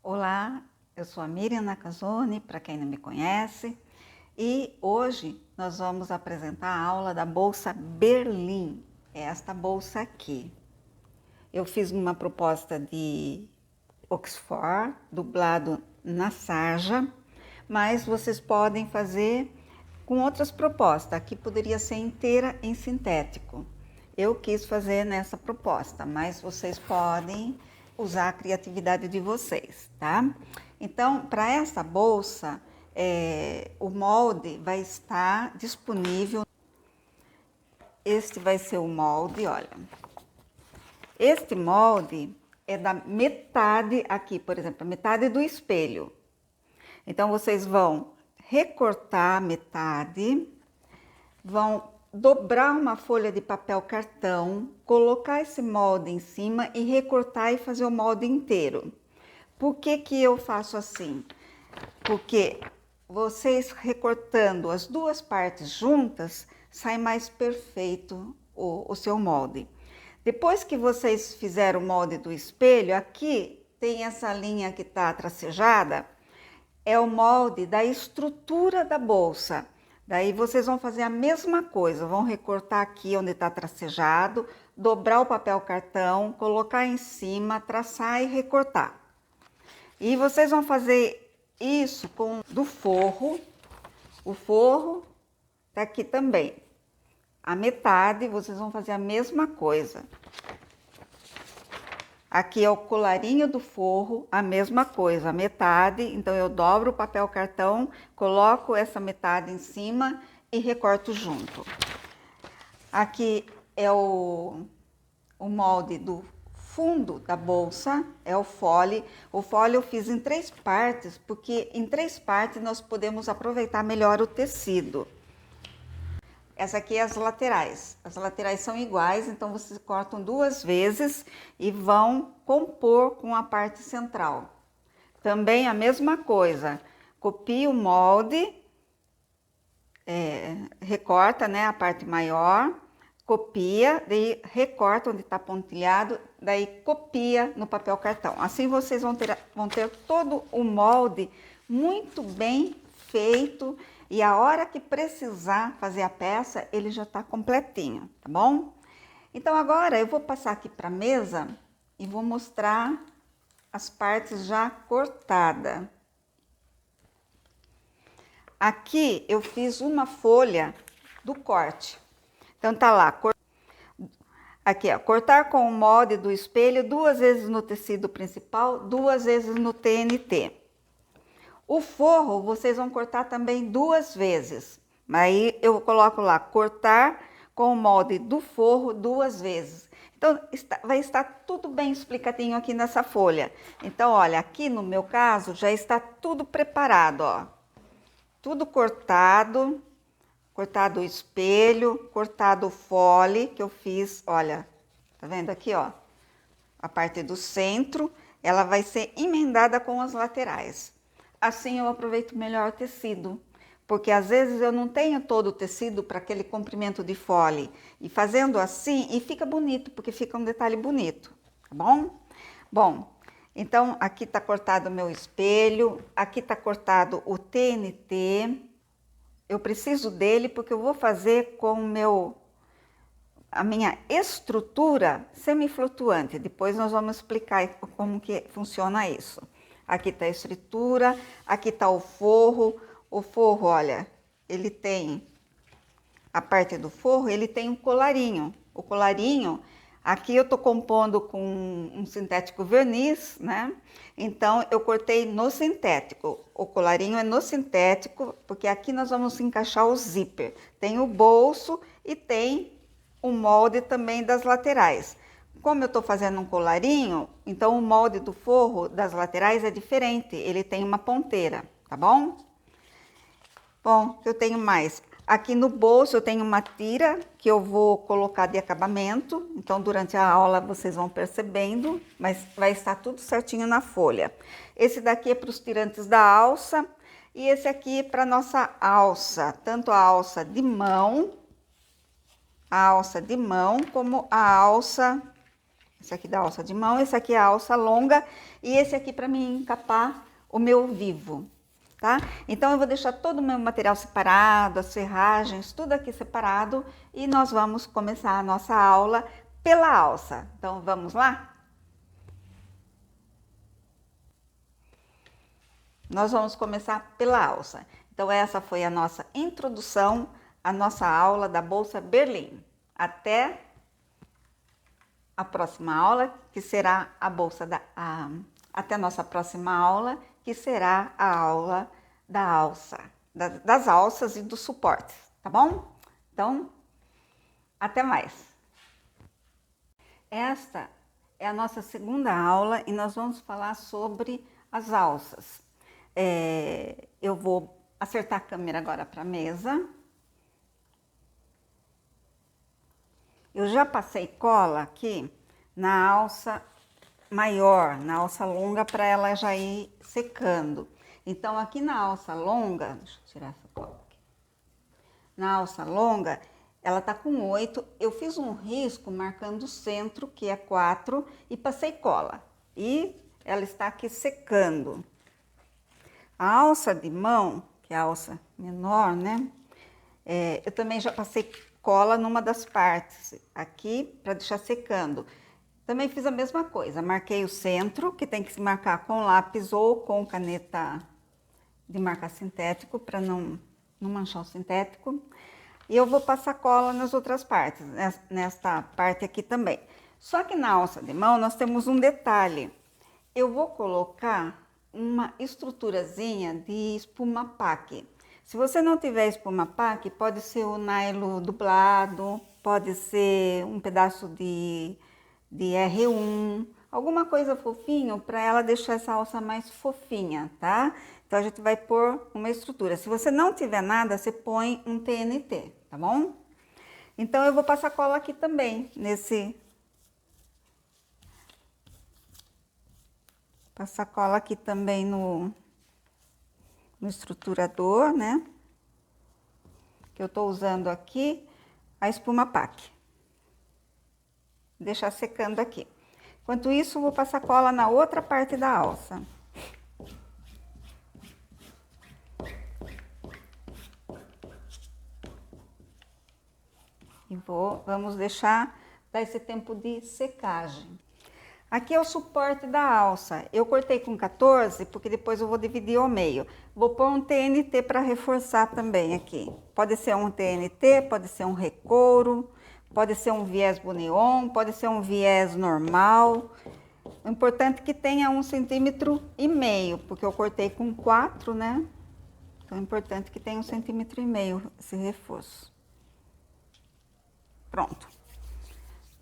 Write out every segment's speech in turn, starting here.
Olá, eu sou a Miriam Nakazone, para quem não me conhece, e hoje nós vamos apresentar a aula da bolsa Berlim, é esta bolsa aqui. Eu fiz uma proposta de Oxford, dublado na sarja, mas vocês podem fazer com outras propostas. Aqui poderia ser inteira em sintético. Eu quis fazer nessa proposta, mas vocês podem usar a criatividade de vocês, tá? Então, para essa bolsa, o molde vai estar disponível. Este vai ser o molde, olha. Este molde é da metade aqui, por exemplo, a metade do espelho. Então, vocês vão recortar a metade, vão dobrar uma folha de papel cartão, colocar esse molde em cima e recortar e fazer o molde inteiro. Por que que eu faço assim? Porque vocês recortando as duas partes juntas, sai mais perfeito o seu molde. Depois que vocês fizeram o molde do espelho, aqui tem essa linha que está tracejada, é o molde da estrutura da bolsa. Daí vocês vão fazer a mesma coisa, vão recortar aqui onde está tracejado, dobrar o papel cartão, colocar em cima, traçar e recortar. E vocês vão fazer isso com do forro, o forro tá aqui também. A metade vocês vão fazer a mesma coisa. Aqui é o colarinho do forro, a mesma coisa, a metade. Então eu dobro o papel cartão, coloco essa metade em cima e recorto junto. Aqui é o molde do fundo da bolsa, é o fole. O fole eu fiz em 3 partes, porque em 3 partes nós podemos aproveitar melhor o tecido. Essa aqui é as laterais. As laterais são iguais, então vocês cortam 2 vezes e vão compor com a parte central. Também a mesma coisa, copia o molde, recorta, né, a parte maior, copia, daí recorta onde está pontilhado, daí copia no papel cartão. Assim vocês vão ter todo o molde muito bem feito e a hora que precisar fazer a peça, ele já está completinho, tá bom? Então agora eu vou passar aqui para a mesa e vou mostrar as partes já cortadas. Aqui eu fiz uma folha do corte. Então tá lá, aqui ó, cortar com o molde do espelho 2 vezes no tecido principal, 2 vezes no TNT. O forro vocês vão cortar também 2 vezes. Aí eu coloco lá, cortar com o molde do forro 2 vezes. Então vai estar tudo bem explicadinho aqui nessa folha. Então olha, aqui no meu caso já está tudo preparado, ó. Tudo cortado. Cortado o espelho, cortado o fole que eu fiz, olha, tá vendo aqui, ó? A parte do centro, ela vai ser emendada com as laterais. Assim eu aproveito melhor o tecido, porque às vezes eu não tenho todo o tecido para aquele comprimento de fole. E fazendo assim, e fica bonito, porque fica um detalhe bonito, tá bom? Bom, então aqui tá cortado o meu espelho, aqui tá cortado o TNT. Eu preciso dele porque eu vou fazer com a minha estrutura semiflutuante. Depois nós vamos explicar como que funciona isso. Aqui está a estrutura, aqui está o forro. O forro, olha, ele tem a parte do forro, ele tem um colarinho. O colarinho, aqui eu tô compondo com um sintético verniz, né? Então eu cortei no sintético. O colarinho é no sintético, porque aqui nós vamos encaixar o zíper. Tem o bolso e tem o molde também das laterais. Como eu tô fazendo um colarinho, então o molde do forro das laterais é diferente. Ele tem uma ponteira, tá bom? Bom, eu tenho mais. Aqui no bolso eu tenho uma tira que eu vou colocar de acabamento. Então, durante a aula vocês vão percebendo, mas vai estar tudo certinho na folha. Esse daqui é para os tirantes da alça e esse aqui é para nossa alça. Tanto a alça de mão como a alça Esse aqui da alça de mão, esse aqui é a alça longa e esse aqui para mim encapar o meu vivo, tá? Então eu vou deixar todo o meu material separado, as ferragens, tudo aqui separado e nós vamos começar a nossa aula pela alça. Então vamos lá? Nós vamos começar pela alça. Então essa foi a nossa introdução à nossa aula da bolsa Berlim. Até a próxima aula, que será a bolsa até a nossa próxima aula, que será a aula da alça, das alças e dos suportes, tá bom? Então, até mais. Esta é a nossa segunda aula e nós vamos falar sobre as alças. Eu vou acertar a câmera agora para a mesa. Eu já passei cola aqui na alça maior, na alça longa, para ela já ir secando. Então, aqui na alça longa, deixa eu tirar essa cola aqui. Na alça longa, ela tá com 8. Eu fiz um risco marcando o centro, que é 4, e passei cola. E ela está aqui secando. A alça de mão, que é a alça menor, né? Eu também já passei cola numa das partes aqui para deixar secando. Também fiz a mesma coisa, marquei o centro, que tem que se marcar com lápis ou com caneta de marcar sintético para não manchar o sintético. E eu vou passar cola nas outras partes, nesta parte aqui também. Só que na alça de mão nós temos um detalhe. Eu vou colocar uma estruturazinha de espuma paque. Se você não tiver espuma paque, pode ser o nylon dublado, pode ser um pedaço de R1, alguma coisa fofinho para ela deixar essa alça mais fofinha, tá? Então a gente vai pôr uma estrutura. Se você não tiver nada, você põe um TNT, tá bom? Então eu vou passar cola aqui também, passar cola aqui também no estruturador, né? Que eu tô usando aqui a espuma paque. Deixar secando aqui. Enquanto isso, vou passar cola na outra parte da alça. E vamos deixar dar esse tempo de secagem. Aqui é o suporte da alça. Eu cortei com 14, porque depois eu vou dividir ao meio. Vou pôr um TNT para reforçar também aqui. Pode ser um TNT, pode ser um recouro, pode ser um viés boneon, pode ser um viés normal. O importante é que tenha 1,5 cm, porque eu cortei com 4, né? Então é importante que tenha 1,5 cm esse reforço. Pronto.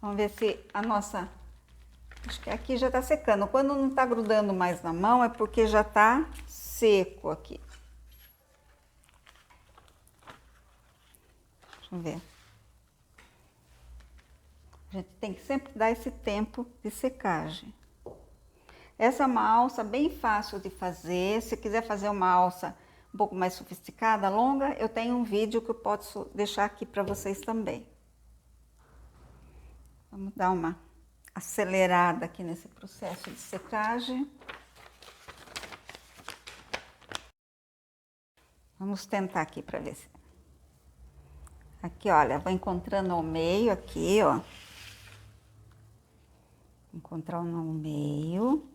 Vamos ver se a nossa... Acho que aqui já tá secando. Quando não tá grudando mais na mão, é porque já tá seco aqui. Deixa eu ver. A gente tem que sempre dar esse tempo de secagem. Essa é uma alça bem fácil de fazer. Se quiser fazer uma alça um pouco mais sofisticada, longa, eu tenho um vídeo que eu posso deixar aqui para vocês também. Vamos dar uma acelerada aqui nesse processo de secagem. Vamos tentar aqui para ver se... Aqui, olha, vou encontrando ao meio aqui, ó. Encontrar no meio.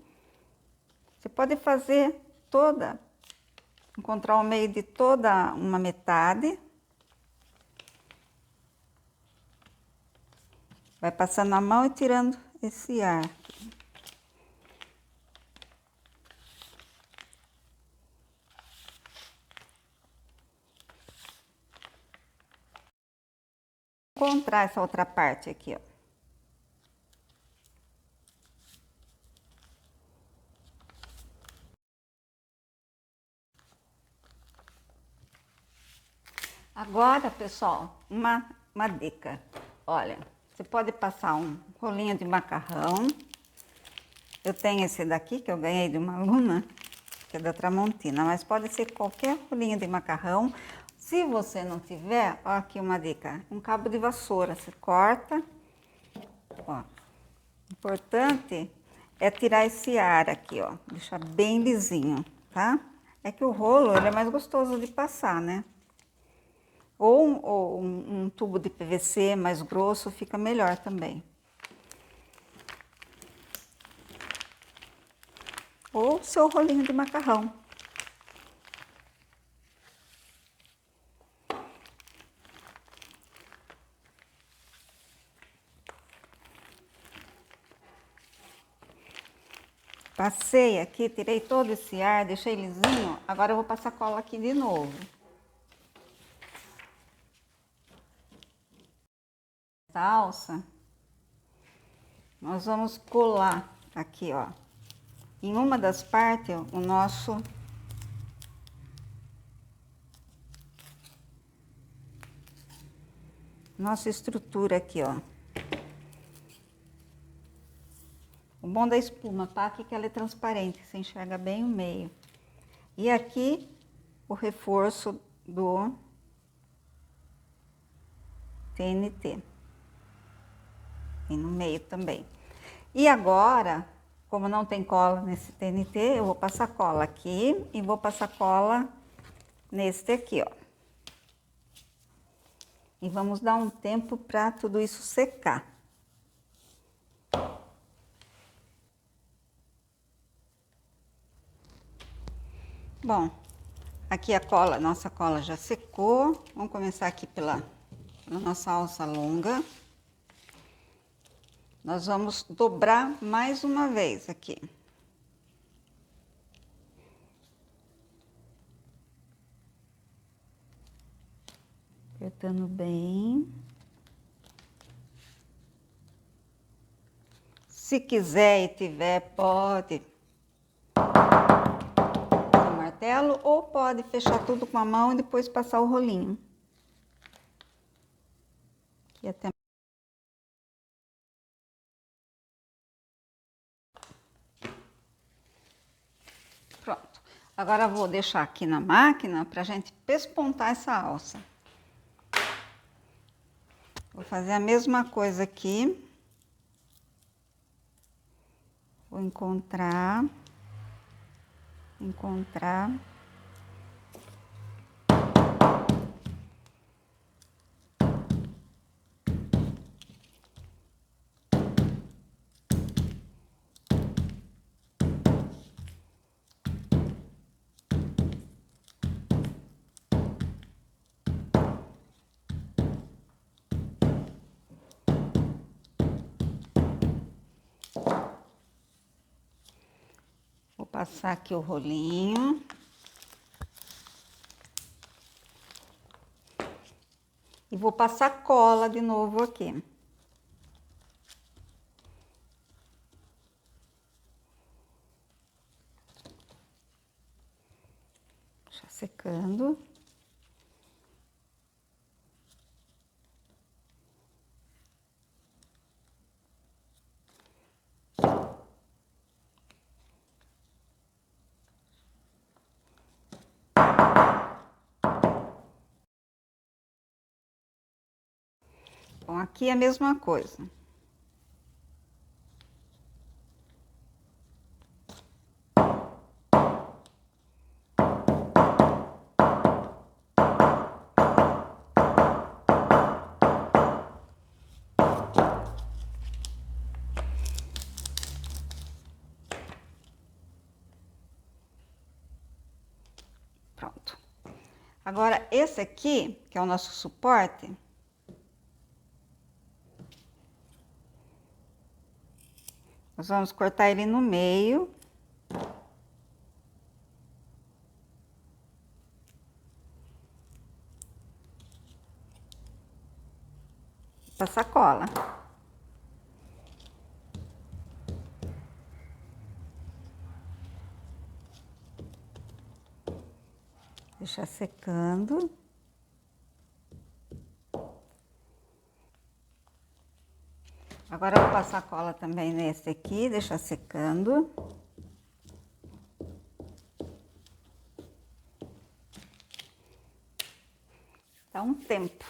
Você pode fazer encontrar o meio de toda uma metade. Vai passando a mão e tirando esse ar. Encontrar essa outra parte aqui, ó. Agora, pessoal, uma dica. Olha, você pode passar um rolinho de macarrão. Eu tenho esse daqui que eu ganhei de uma aluna, que é da Tramontina, mas pode ser qualquer rolinho de macarrão. Se você não tiver, ó, aqui uma dica, um cabo de vassoura, você corta, ó, Importante é tirar esse ar aqui, ó, deixar bem lisinho, tá? É que o rolo, ele é mais gostoso de passar, né? Ou um tubo de PVC mais grosso fica melhor também. Ou seu rolinho de macarrão. Passei aqui, tirei todo esse ar, deixei lisinho. Agora eu vou passar cola aqui de novo. Essa alça, nós vamos colar aqui, ó. Em uma das partes, o nossa estrutura aqui, ó. O bom da espuma, tá? Aqui que ela é transparente, você enxerga bem o meio. E aqui, o reforço do TNT. E no meio também. E agora, como não tem cola nesse TNT, eu vou passar cola aqui e vou passar cola neste aqui, ó. E vamos dar um tempo para tudo isso secar. Bom, aqui a cola, nossa cola já secou. Vamos começar aqui pela nossa alça longa. Nós vamos dobrar mais uma vez aqui. Apertando bem. Se quiser e tiver, pode usar o martelo ou pode fechar tudo com a mão e depois passar o rolinho. Aqui até pronto. Agora eu vou deixar aqui na máquina pra gente pespontar essa alça. Vou fazer a mesma coisa aqui. Vou encontrar. Vou passar aqui o rolinho. E vou passar cola de novo aqui. Já secando. Bom, aqui é a mesma coisa. Pronto. Agora, esse aqui, que é o nosso suporte, nós vamos cortar ele no meio. Passar cola. Deixar secando. Agora eu vou passar cola também nesse aqui, deixar secando. Dá um tempo.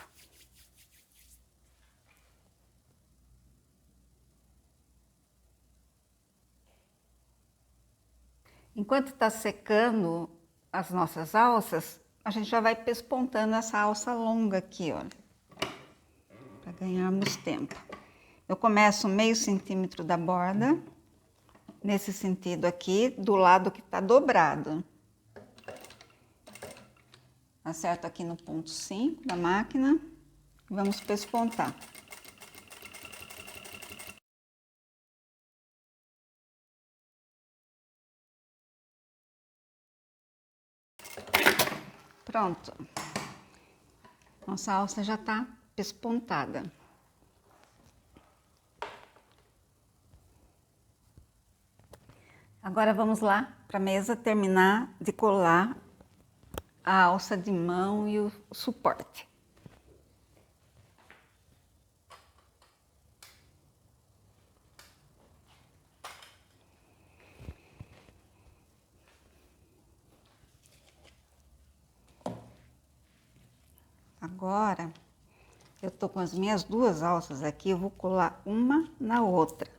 Enquanto está secando as nossas alças, a gente já vai pespontando essa alça longa aqui, olha, para ganharmos tempo. Eu começo meio centímetro da borda, nesse sentido aqui, do lado que está dobrado. Acerto aqui no ponto 5 da máquina e vamos pespontar. Pronto. Nossa alça já está pespontada. Agora vamos lá para a mesa terminar de colar a alça de mão e o suporte. Agora, eu tô com as minhas duas alças aqui, eu vou colar uma na outra,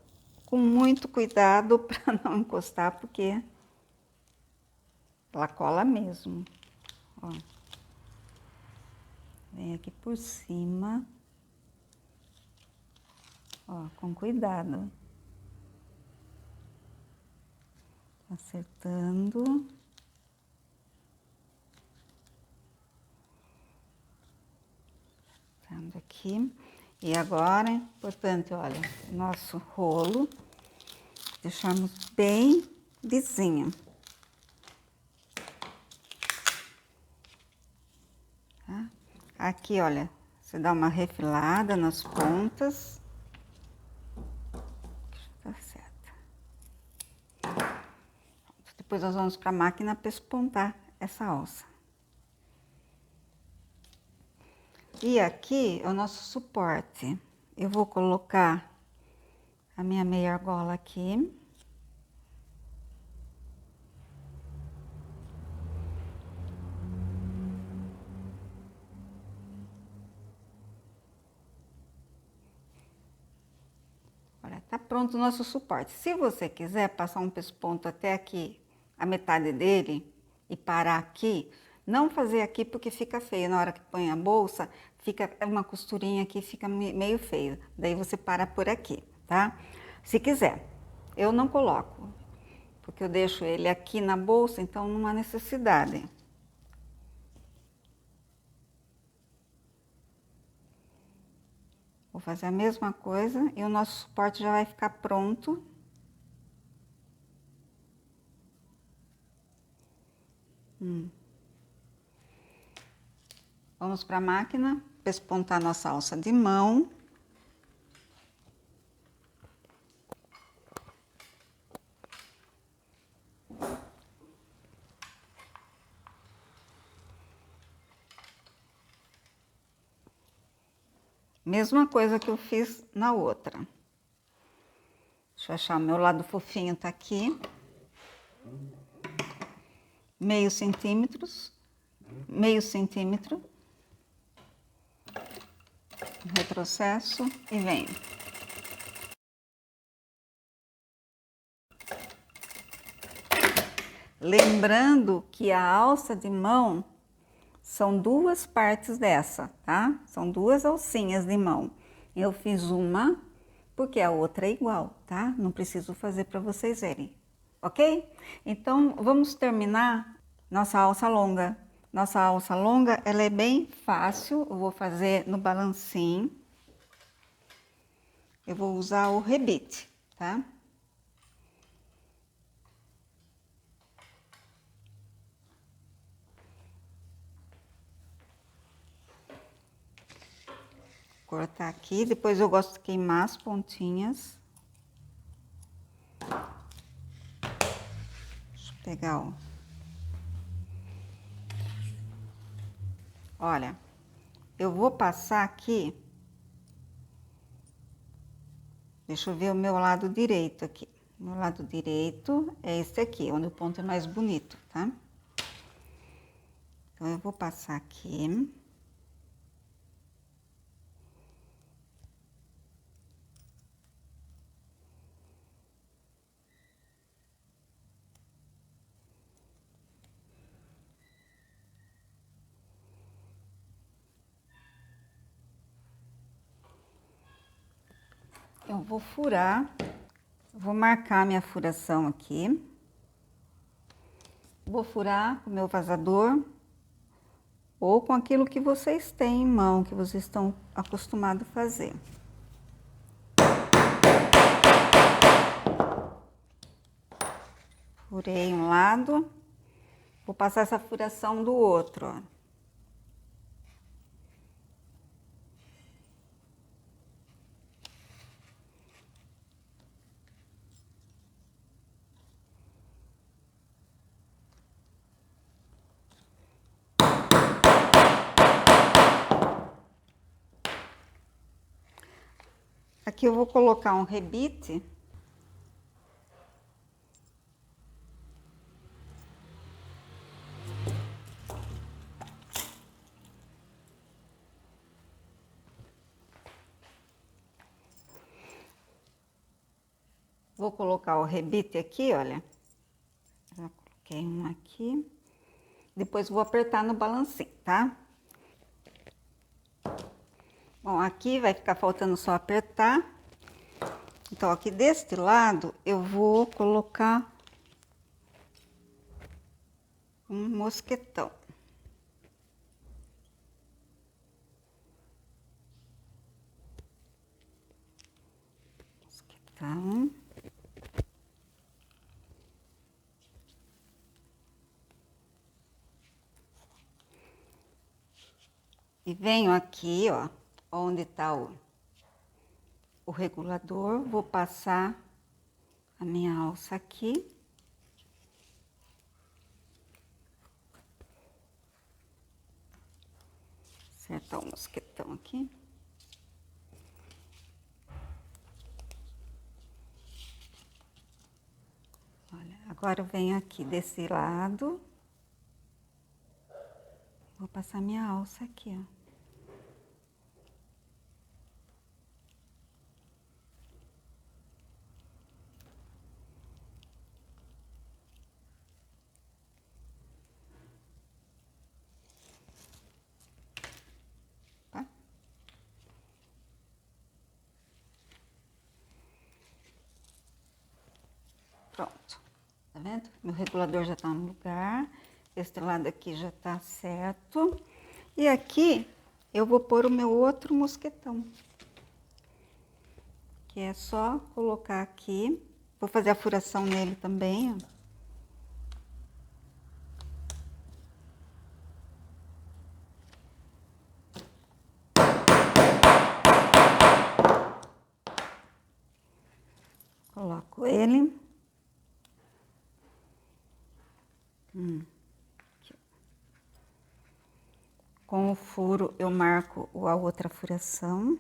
com muito cuidado para não encostar, porque ela cola mesmo. Ó. Vem aqui por cima, ó, com cuidado. Acertando. Aqui. E agora, é importante, olha, nosso rolo, deixamos bem lisinho. Tá? Aqui, olha, você dá uma refilada nas pontas. Tá certo. Depois nós vamos para a máquina pespontar essa alça. E aqui é o nosso suporte. Eu vou colocar a minha meia argola aqui. Olha, tá pronto o nosso suporte. Se você quiser passar um pesponto até aqui, a metade dele, e parar aqui, não fazer aqui porque fica feio. Na hora que põe a bolsa, fica uma costurinha aqui, fica meio feio. Daí você para por aqui, tá? Se quiser. Eu não coloco, porque eu deixo ele aqui na bolsa, então não há necessidade. Vou fazer a mesma coisa e o nosso suporte já vai ficar pronto. Vamos para a máquina, pespontar nossa alça de mão. Mesma coisa que eu fiz na outra. Deixa eu achar, o meu lado fofinho tá aqui. Meio centímetro. Retrocesso e venho. Lembrando que a alça de mão são duas partes dessa, tá? São duas alcinhas de mão. Eu fiz uma porque a outra é igual, tá? Não preciso fazer para vocês verem, ok? Então, vamos terminar nossa alça longa. Nossa alça longa, ela é bem fácil. Eu vou fazer no balancim. Eu vou usar o rebite, tá? Cortar aqui, depois eu gosto de queimar as pontinhas. Deixa eu pegar, ó. Olha, eu vou passar aqui. Deixa eu ver o meu lado direito aqui. Meu lado direito é esse aqui, onde o ponto é mais bonito, tá? Então, eu vou passar aqui. Eu vou furar, vou marcar minha furação aqui. Vou furar com o meu vazador ou com aquilo que vocês têm em mão, que vocês estão acostumados a fazer. Furei um lado, vou passar essa furação do outro, ó. Aqui eu vou colocar um rebite. Vou colocar o rebite aqui, olha. Já coloquei um aqui. Depois vou apertar no balancinho, tá? Bom, aqui vai ficar faltando só apertar. Então, aqui deste lado, eu vou colocar um mosquetão. Mosquetão. E venho aqui, ó, onde tá o regulador, vou passar a minha alça aqui. Acertar o mosquetão aqui. Olha, agora eu venho aqui desse lado. Vou passar minha alça aqui, ó. Tá? Pronto. Tá vendo? Meu regulador já tá no lugar. Este lado aqui já tá certo. E aqui eu vou pôr o meu outro mosquetão. Que é só colocar aqui. Vou fazer a furação nele também, ó. Coloco ele. Aqui. Com o furo eu marco a outra furação.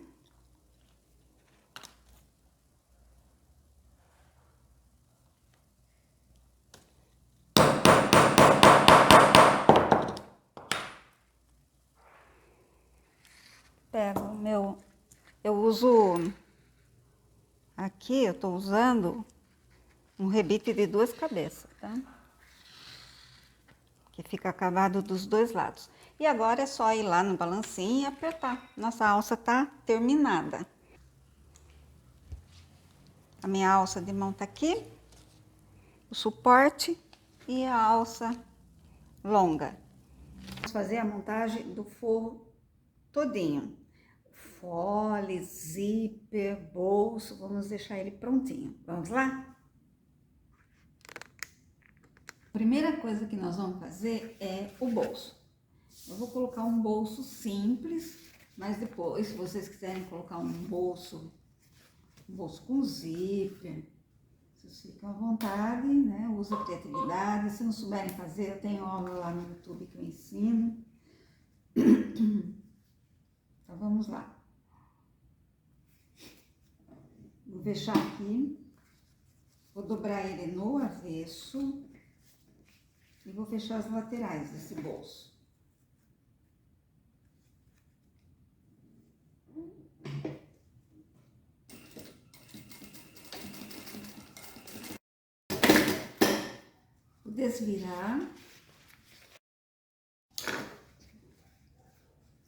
Pego o meu, eu uso, aqui eu tô usando um rebite de 2 cabeças, tá? Que fica acabado dos 2 lados. E agora é só ir lá no balancinho e apertar. Nossa alça tá terminada. A minha alça de mão tá aqui, o suporte e a alça longa. Vamos fazer a montagem do forro todinho. Fole, zíper, bolso, vamos deixar ele prontinho. Vamos lá? A primeira coisa que nós vamos fazer é o bolso. Eu vou colocar um bolso simples, mas depois, se vocês quiserem colocar um bolso com zíper, vocês ficam à vontade, né? Usa a criatividade. Se não souberem fazer, eu tenho aula lá no YouTube que eu ensino. Então, vamos lá. Vou fechar aqui, vou dobrar ele no avesso e vou fechar as laterais desse bolso. Vou desvirar.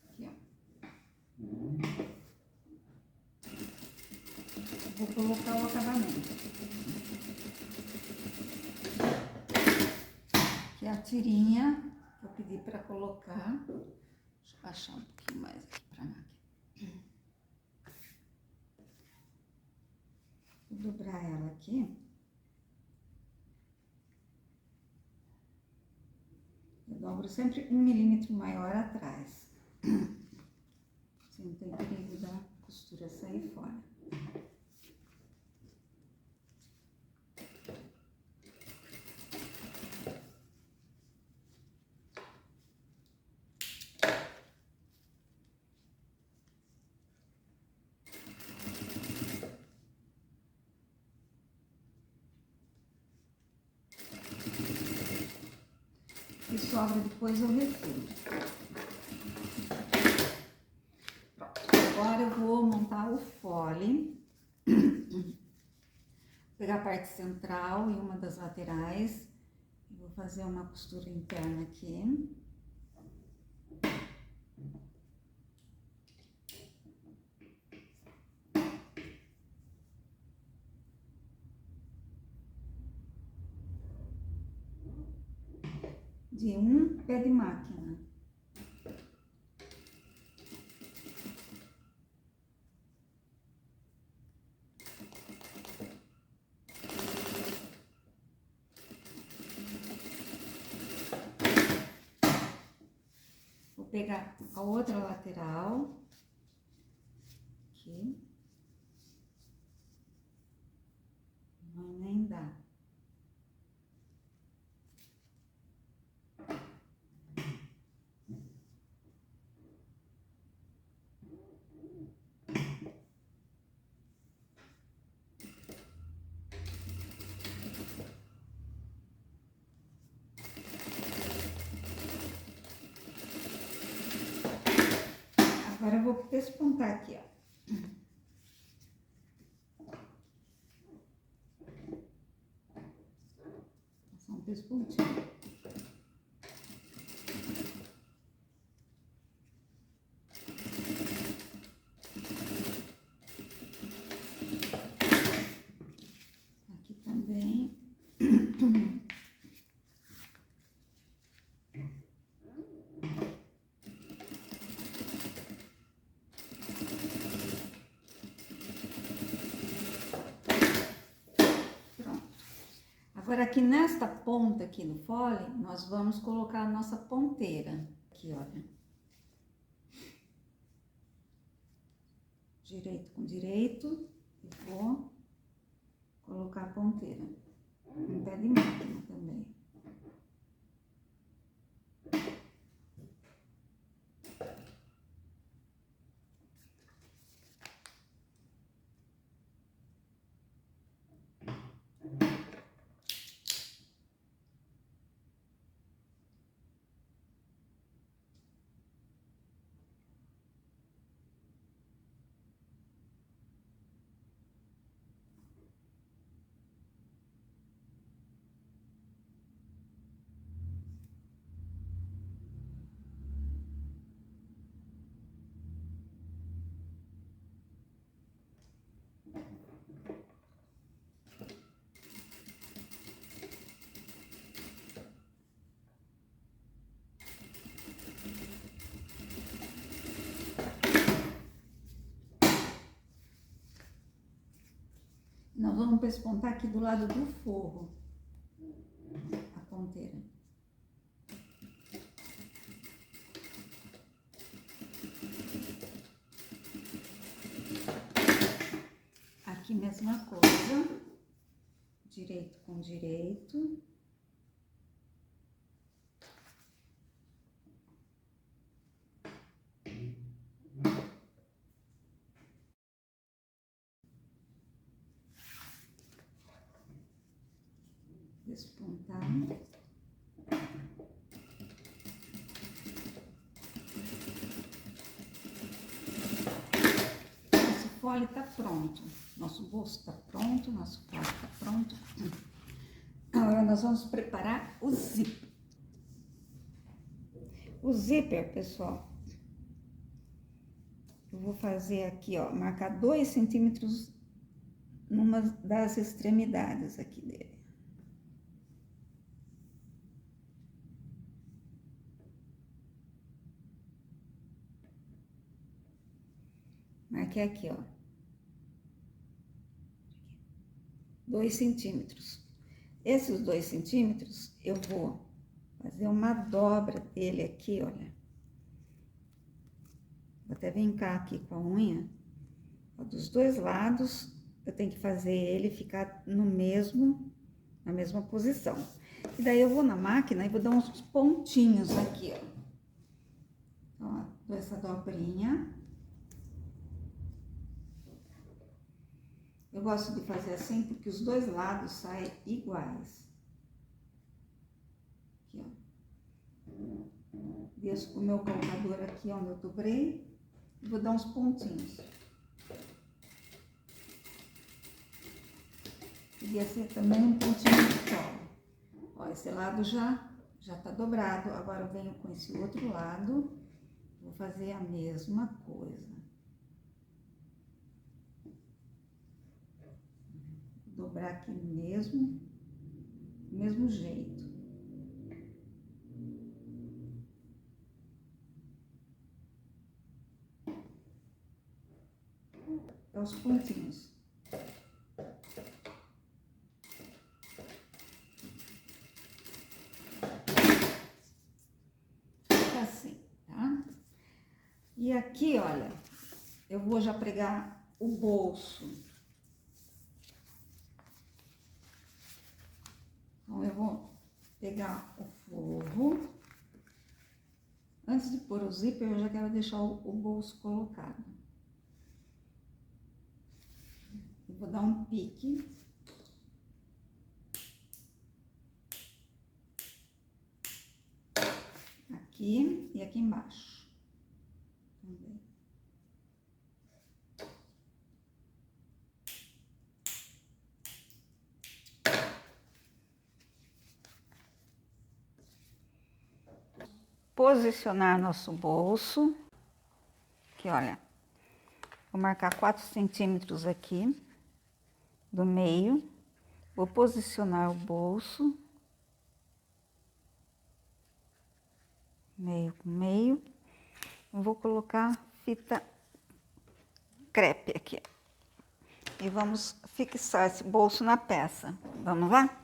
Aqui, ó. colocar o acabamento. Aqui é a tirinha que eu pedi para colocar. Deixa eu baixar um pouquinho mais aqui para a máquina. Vou dobrar ela aqui. Eu dobro sempre 1 milímetro maior atrás. Sem ter perigo da costura sair fora. E sobra depois eu refiro. Pronto. Agora eu vou montar o fole. Vou pegar a parte central e uma das laterais. Vou fazer uma costura interna aqui. De um pé de máquina. Vou pegar a outra lateral, aqui, vou emendar. Agora eu vou pespontar aqui, ó. Passar um pespontinho. Aqui também. Agora, aqui nesta ponta aqui no fole, nós vamos colocar a nossa ponteira. Aqui, olha. Direito com direito, e vou colocar a ponteira. Um pé de máquina também. Nós vamos pespontar aqui do lado do forro, a ponteira. Aqui mesma coisa, direito com direito. Despontar. Nosso fole tá pronto, nosso bolso tá pronto, nosso fole tá pronto. Agora nós vamos preparar o zíper. O zíper, pessoal, eu vou fazer aqui, ó, marcar 2 centímetros numa das extremidades aqui dele. Marquei aqui, ó. 2 centímetros. Esses 2 centímetros, eu vou fazer uma dobra dele aqui, olha. Vou até vincar aqui com a unha. Ó, dos dois lados, eu tenho que fazer ele ficar na mesma posição. E daí eu vou na máquina e vou dar uns pontinhos aqui, ó. Ó, dou essa dobrinha. Eu gosto de fazer assim porque os dois lados saem iguais. Aqui, ó. Desço com o meu colocador aqui onde eu dobrei e vou dar uns pontinhos. Podia ser também um pontinho de cola. Ó, esse lado já tá dobrado. Agora eu venho com esse outro lado, vou fazer a mesma coisa. Dobrar aqui mesmo, do mesmo jeito. Aos pontinhos. Fica assim, tá? E aqui, olha, eu vou já pregar o bolso. Então, eu vou pegar o forro. Antes de pôr o zíper, eu já quero deixar o bolso colocado. Eu vou dar um pique. Aqui e aqui embaixo. Também. Posicionar nosso bolso. Aqui, olha. Vou marcar 4 centímetros aqui do meio. Vou posicionar o bolso. Meio com meio. Vou colocar fita crepe aqui. E vamos fixar esse bolso na peça. Vamos lá?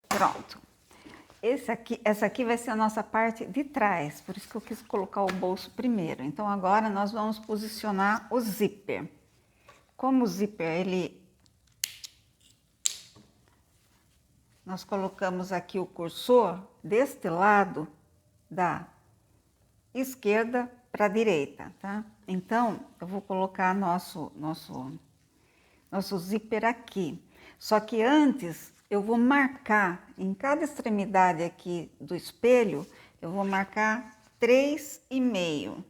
Pronto. Essa aqui vai ser a nossa parte de trás, por isso que eu quis colocar o bolso primeiro. Então, agora nós vamos posicionar o zíper. Como o zíper, nós colocamos aqui o cursor deste lado da esquerda para a direita, tá? Então, eu vou colocar nosso zíper aqui. Só que antes, eu vou marcar em cada extremidade aqui do espelho, eu vou marcar 3,5.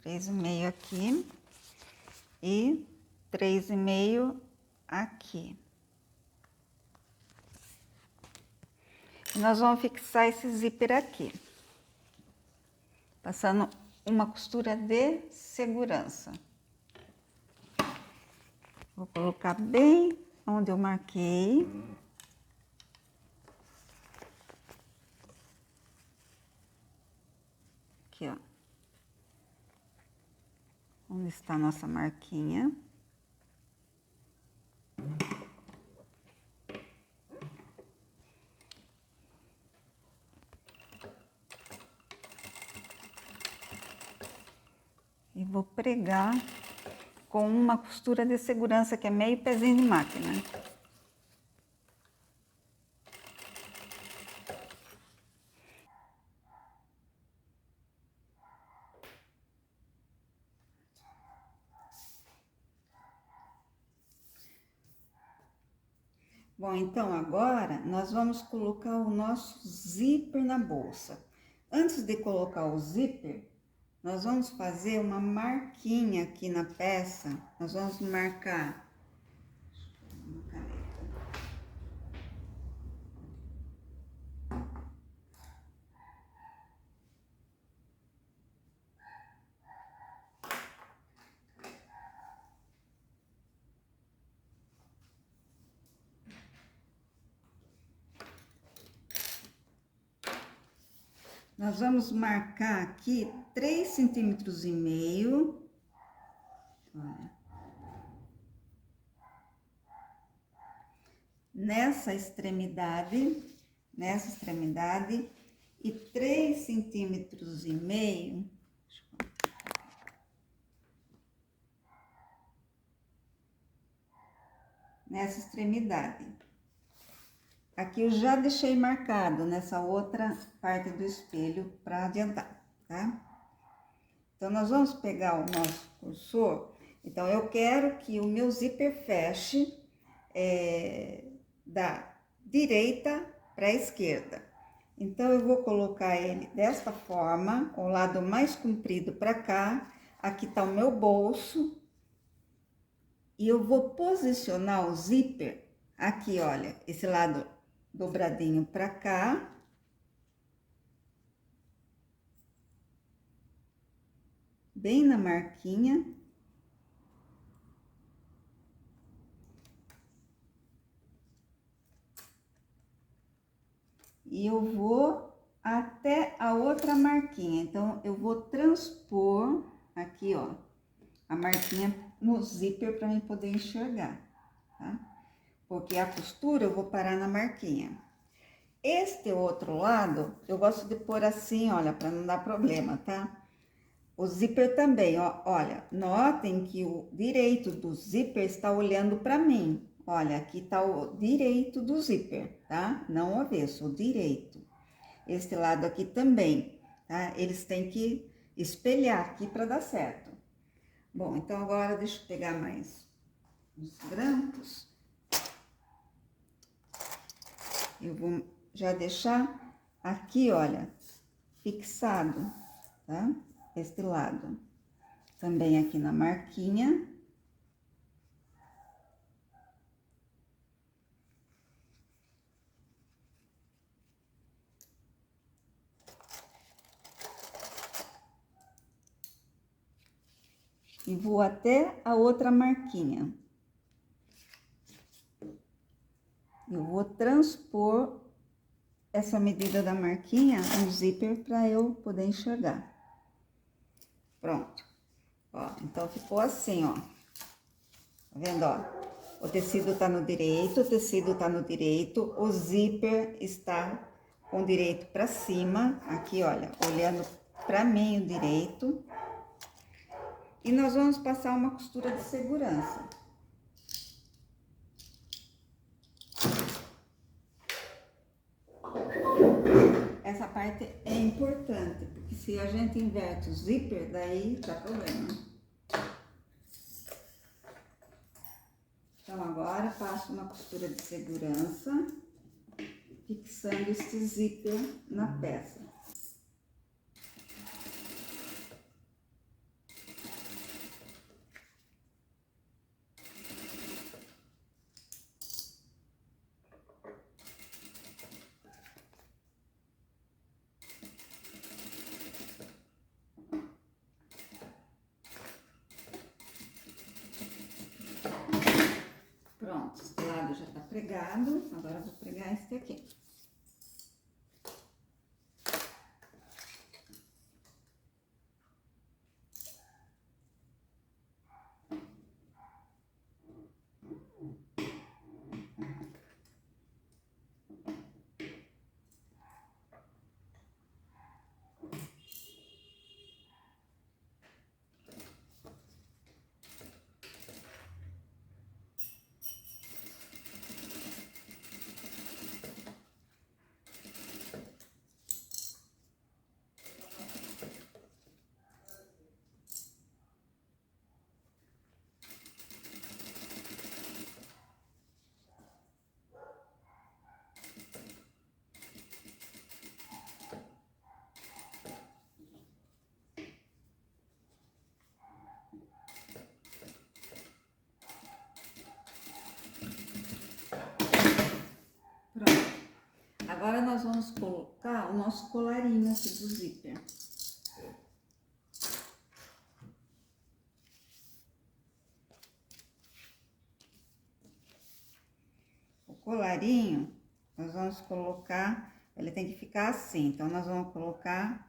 3,5 aqui e 3,5 aqui. E nós vamos fixar esse zíper aqui, passando uma costura de segurança. Vou colocar bem onde eu marquei. Aqui, ó. Onde está a nossa marquinha. E vou pregar com uma costura de segurança, que é meio pezinho de máquina. Bom, então agora nós vamos colocar o nosso zíper na bolsa. Antes de colocar o zíper, nós vamos fazer uma marquinha aqui na peça. Nós vamos marcar uma caneta. Nós vamos marcar aqui 3,5 centímetros. Olha. Nessa extremidade, e 3,5 centímetros. Nessa extremidade. Aqui eu já deixei marcado nessa outra parte do espelho para adiantar, tá? Então, nós vamos pegar o nosso cursor. Então, eu quero que o meu zíper feche da direita para a esquerda. Então, eu vou colocar ele desta forma, com o lado mais comprido para cá. Aqui tá o meu bolso. E eu vou posicionar o zíper aqui, olha, esse lado dobradinho para cá. Bem na marquinha. E eu vou até a outra marquinha. Então, eu vou transpor aqui, ó, a marquinha no zíper para mim poder enxergar, tá? Porque a costura eu vou parar na marquinha. Este outro lado, eu gosto de pôr assim, olha, para não dar problema, tá? O zíper também, ó, olha, notem que o direito do zíper está olhando para mim. Olha, aqui tá o direito do zíper, tá? Não o avesso, o direito. Este lado aqui também, tá? Eles têm que espelhar aqui para dar certo. Bom, então agora deixa eu pegar mais os grampos. Eu vou já deixar aqui, olha, fixado, tá? Este lado. Também aqui na marquinha. E vou até a outra marquinha. Eu vou transpor essa medida da marquinha no zíper para eu poder enxergar. Pronto. Ó, então ficou assim, ó. Tá vendo, ó? O tecido tá no direito, o zíper está com o direito para cima, aqui, olha, olhando para mim o direito. E nós vamos passar uma costura de segurança. Essa parte é importante, porque se a gente inverte o zíper, daí dá problema. Então, agora passo uma costura de segurança, fixando este zíper na peça. Pronto, esse lado já tá pregado, agora eu vou pregar este aqui. Agora nós vamos colocar o nosso colarinho aqui do zíper. O colarinho, nós vamos colocar, ele tem que ficar assim, então nós vamos colocar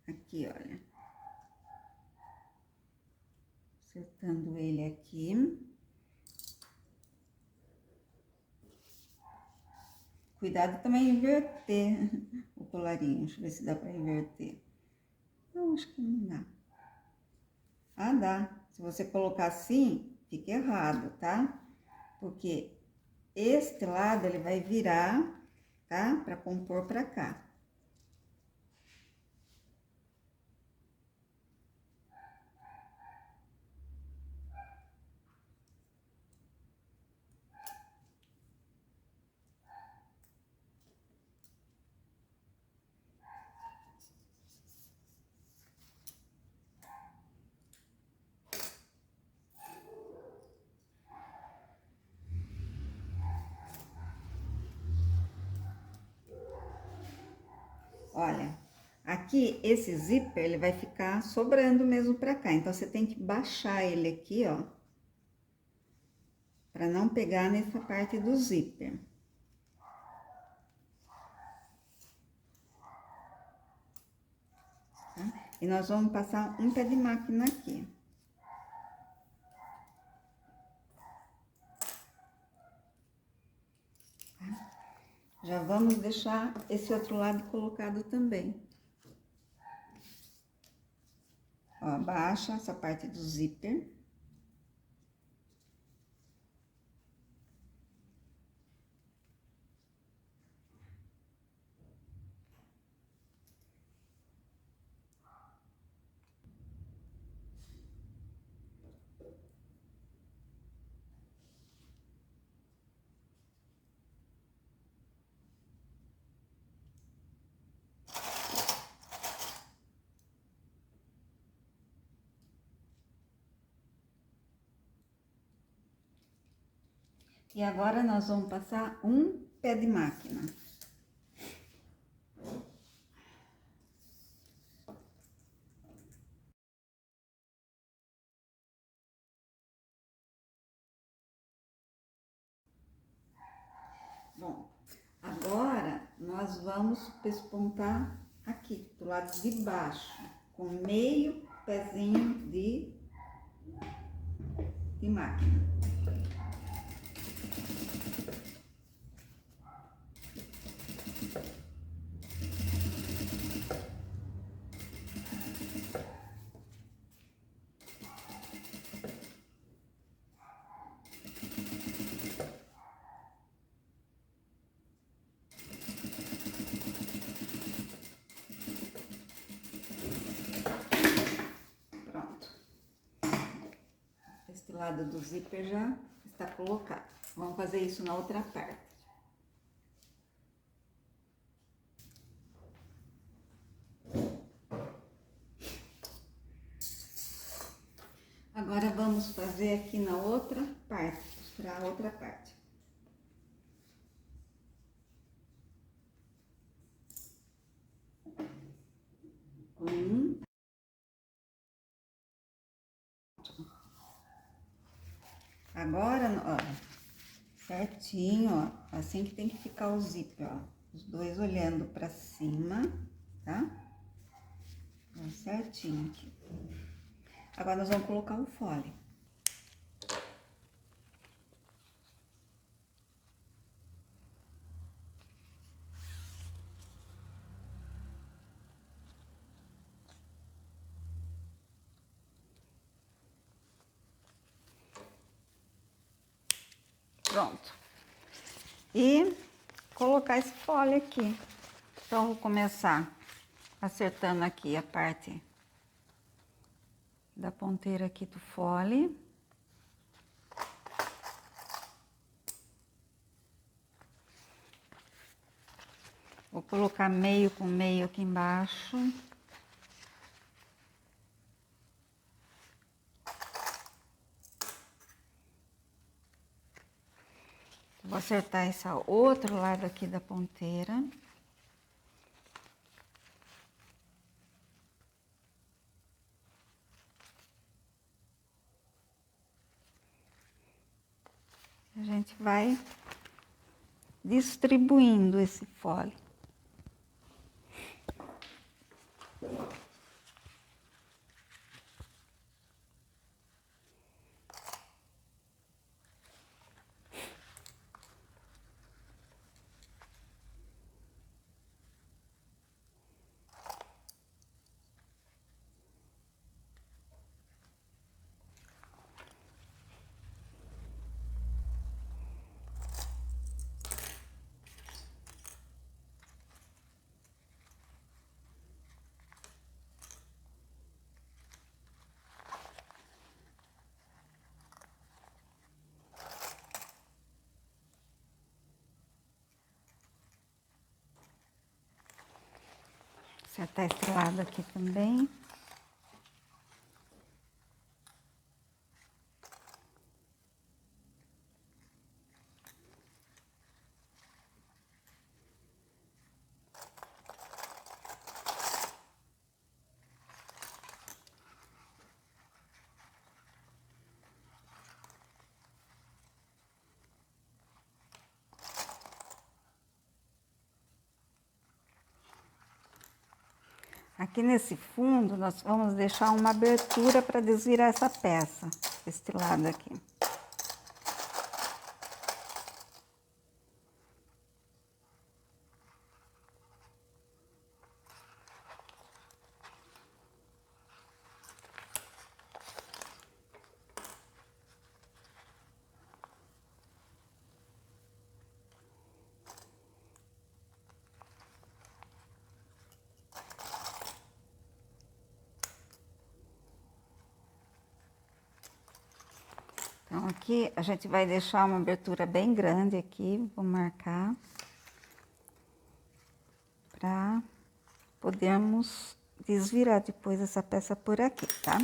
aqui, olha. Acertando ele aqui. Cuidado também inverter o colarinho. Deixa eu ver se dá pra inverter. Não, acho que não dá. Ah, dá. Se você colocar assim, fica errado, tá? Porque este lado ele vai virar, tá? Pra compor pra cá. Olha, aqui esse zíper ele vai ficar sobrando mesmo pra cá. Então você tem que baixar ele aqui, ó, pra não pegar nessa parte do zíper. Tá? E nós vamos passar um pé de máquina aqui. Já vamos deixar esse outro lado colocado também. Ó, abaixa essa parte do zíper. E agora nós vamos passar um pé de máquina. Bom, agora nós vamos pespontar aqui, do lado de baixo, com meio pezinho de máquina. Este lado do zíper já está colocado. Vamos fazer isso na outra parte. Agora vamos fazer aqui na outra parte, costurar a outra parte. Agora, olha, certinho, ó, assim que tem que ficar o zíper, ó, os dois olhando pra cima, tá? Ó, certinho aqui. Agora nós vamos colocar o fole. Pronto. E colocar esse fole aqui. Então, vou começar acertando aqui a parte da ponteira aqui do fole. Vou colocar meio com meio aqui embaixo. Vou acertar esse outro lado aqui da ponteira. A gente vai distribuindo esse fole. Acertar esse lado aqui também. Aqui nesse fundo, nós vamos deixar uma abertura para desvirar essa peça, este lado aqui. Então, aqui a gente vai deixar uma abertura bem grande aqui, vou marcar, para podermos desvirar depois essa peça por aqui, tá?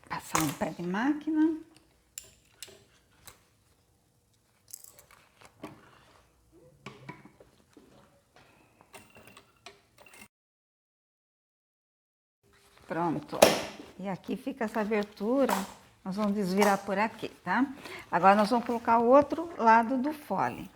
Passar um pé de máquina. Pronto. E aqui fica essa abertura. Nós vamos desvirar por aqui, tá? Agora nós vamos colocar o outro lado do fole.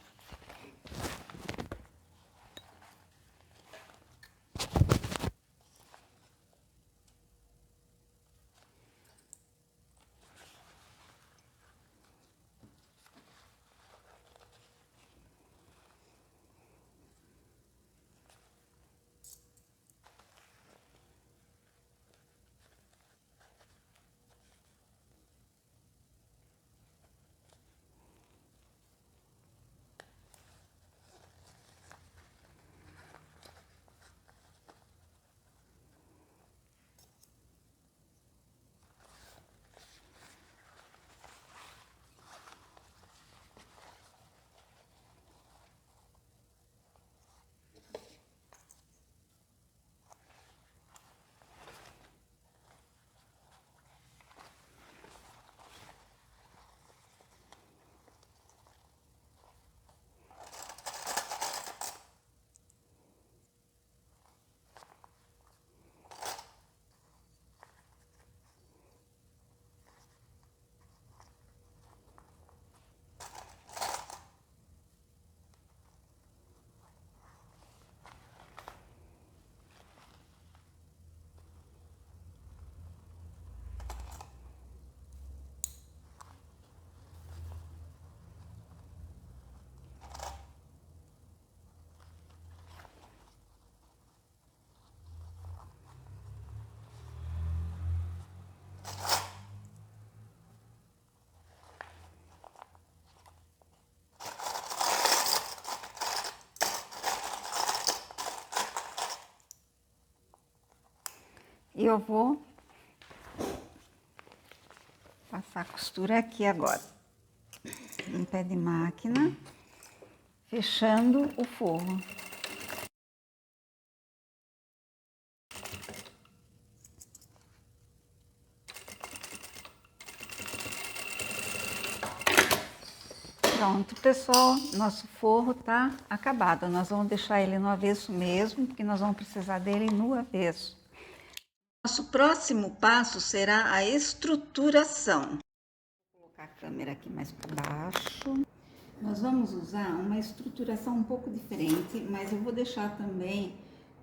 E eu vou passar a costura aqui agora, em pé de máquina, fechando o forro. Pronto, pessoal, nosso forro tá acabado. Nós vamos deixar ele no avesso mesmo, porque nós vamos precisar dele no avesso. Nosso próximo passo será a estruturação. Vou colocar a câmera aqui mais para baixo. Nós vamos usar uma estruturação um pouco diferente, mas eu vou deixar também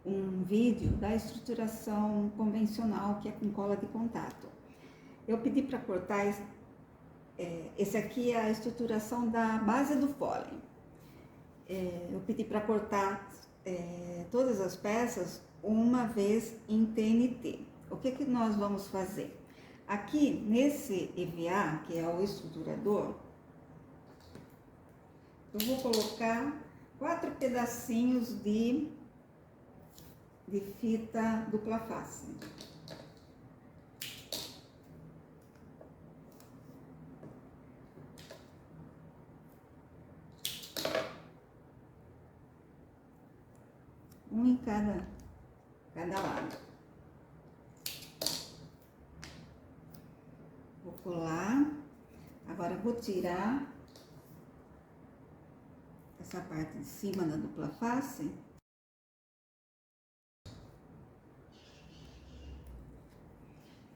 um vídeo da estruturação convencional, que é com cola de contato. Eu pedi para cortar, esse aqui é a estruturação da base do fole. Eu pedi para cortar todas as peças uma vez em TNT. O que nós vamos fazer? Aqui nesse EVA, que é o estruturador, eu vou colocar 4 pedacinhos de fita dupla face. Um em cada lado. Vou colar. Agora eu vou tirar essa parte de cima da dupla face.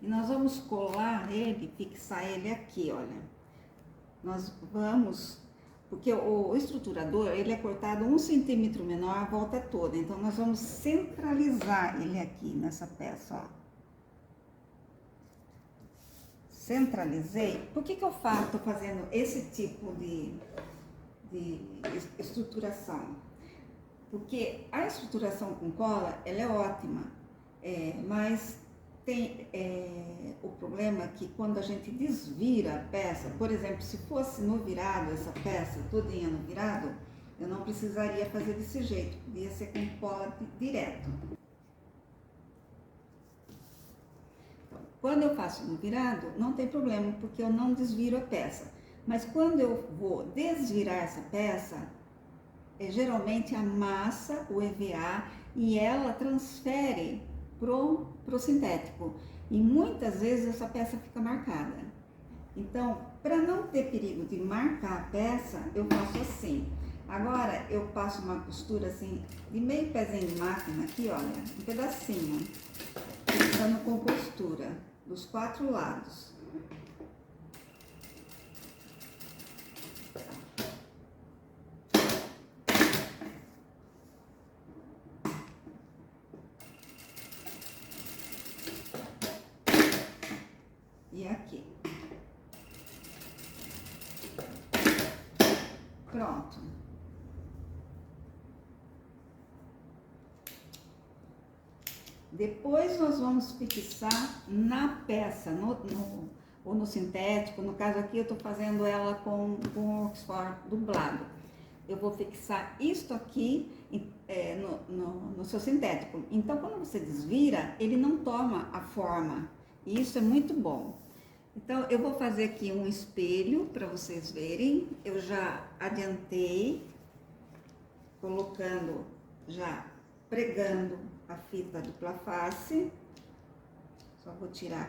E nós vamos colar ele, fixar ele aqui, olha. Nós vamos, porque o estruturador, ele é cortado 1 centímetro menor a volta toda. Então, nós vamos centralizar ele aqui nessa peça, ó. Centralizei. Por que eu tô fazendo esse tipo de estruturação? Porque a estruturação com cola, ela é ótima, mas tem o problema que quando a gente desvira a peça, por exemplo, se fosse no virado, essa peça todinha no virado, eu não precisaria fazer desse jeito, podia ser com cola direto. Então, quando eu faço no virado, não tem problema, porque eu não desviro a peça. Mas quando eu vou desvirar essa peça, geralmente amassa o EVA e ela transfere pro sintético, e muitas vezes essa peça fica marcada. Então, para não ter perigo de marcar a peça, eu faço assim. Agora eu passo uma costura assim de meio pezinho de máquina aqui, olha, um pedacinho, fixando com costura dos 4 lados. E aqui. Pronto. Depois nós vamos fixar na peça, ou no sintético. No caso aqui eu tô fazendo ela com Oxford dublado. Eu vou fixar isto aqui no seu sintético. Então, quando você desvira, ele não toma a forma. E isso é muito bom. Então, eu vou fazer aqui um espelho para vocês verem. Eu já adiantei, colocando, já pregando a fita dupla face. Só vou tirar.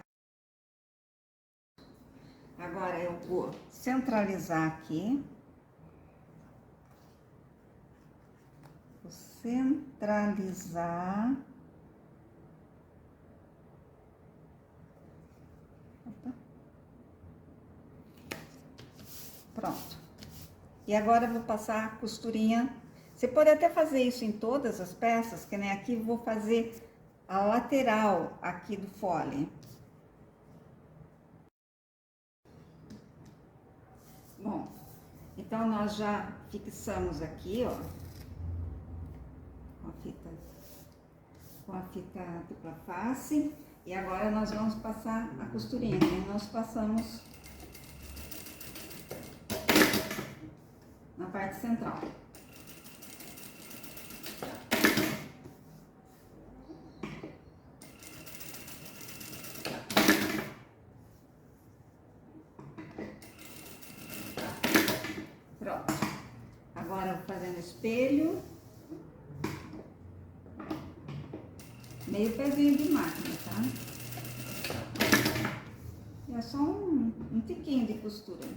Agora, eu vou centralizar aqui. Vou centralizar. Opa. Pronto. E agora eu vou passar a costurinha. Você pode até fazer isso em todas as peças, que nem aqui vou fazer a lateral aqui do fole. Bom, então nós já fixamos aqui, ó, com a fita dupla face, e agora nós vamos passar a costurinha, né? Nós passamos na parte central. Pronto. Agora eu vou fazendo espelho. Meio pezinho de máquina, tá? É só um tiquinho de costura.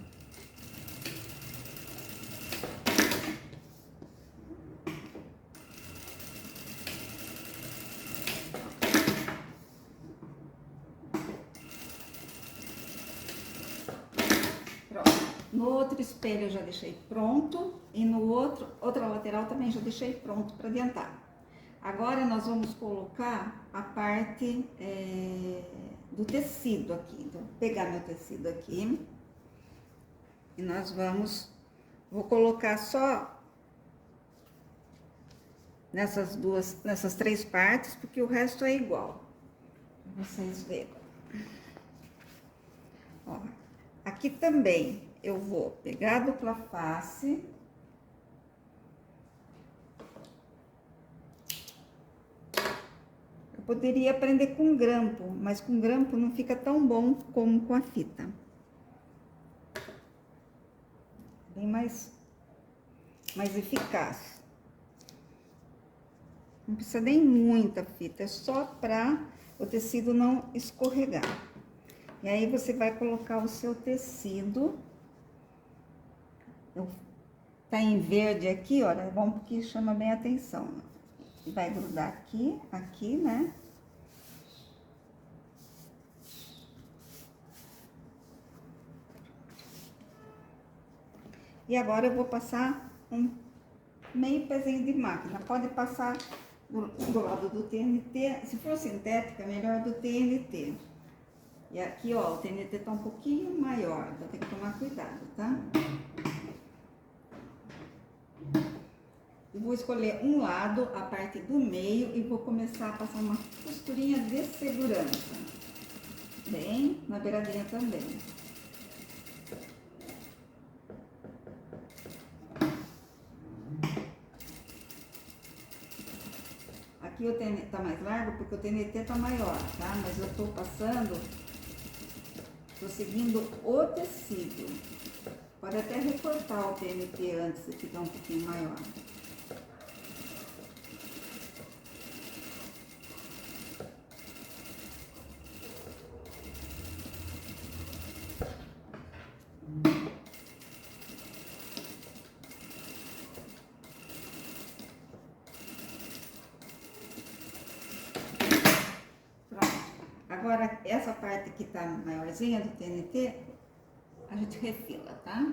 outro espelho eu já deixei pronto e no outra lateral também já deixei pronto para adiantar. Agora nós vamos colocar a parte do tecido aqui. Então, vou pegar meu tecido aqui e vou colocar só nessas três partes, porque o resto é igual, pra vocês verem. Ó, aqui também eu vou pegar a dupla face. Eu poderia prender com grampo, mas com grampo não fica tão bom como com a fita. Bem mais eficaz. Não precisa nem muita fita, é só para o tecido não escorregar. E aí, você vai colocar o seu tecido. Tá em verde aqui, olha, é bom porque chama bem a atenção. Vai grudar aqui, né? E agora eu vou passar um meio pezinho de máquina. Pode passar do lado do TNT. Se for sintética, melhor do TNT. E aqui, ó, o TNT tá um pouquinho maior, então tem que tomar cuidado, tá? Eu vou escolher um lado, a parte do meio, e vou começar a passar uma costurinha de segurança. Bem na beiradinha também. Aqui o TNT tá mais largo porque o TNT tá maior, tá? Mas eu tô seguindo o tecido. Pode até recortar o TNT antes se ficar um pouquinho maior. Agora, essa parte que tá maiorzinha do TNT, a gente refila, tá?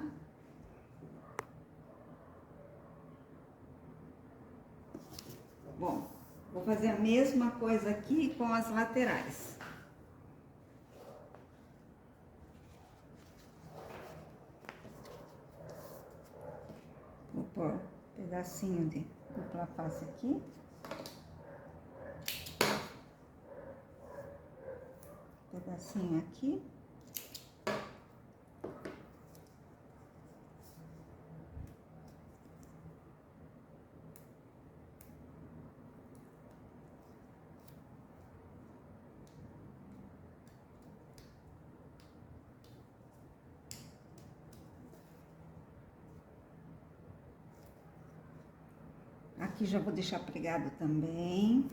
Bom, vou fazer a mesma coisa aqui com as laterais. Vou pôr um pedacinho de dupla face aqui. Pedacinho aqui. Aqui já vou deixar pregado também.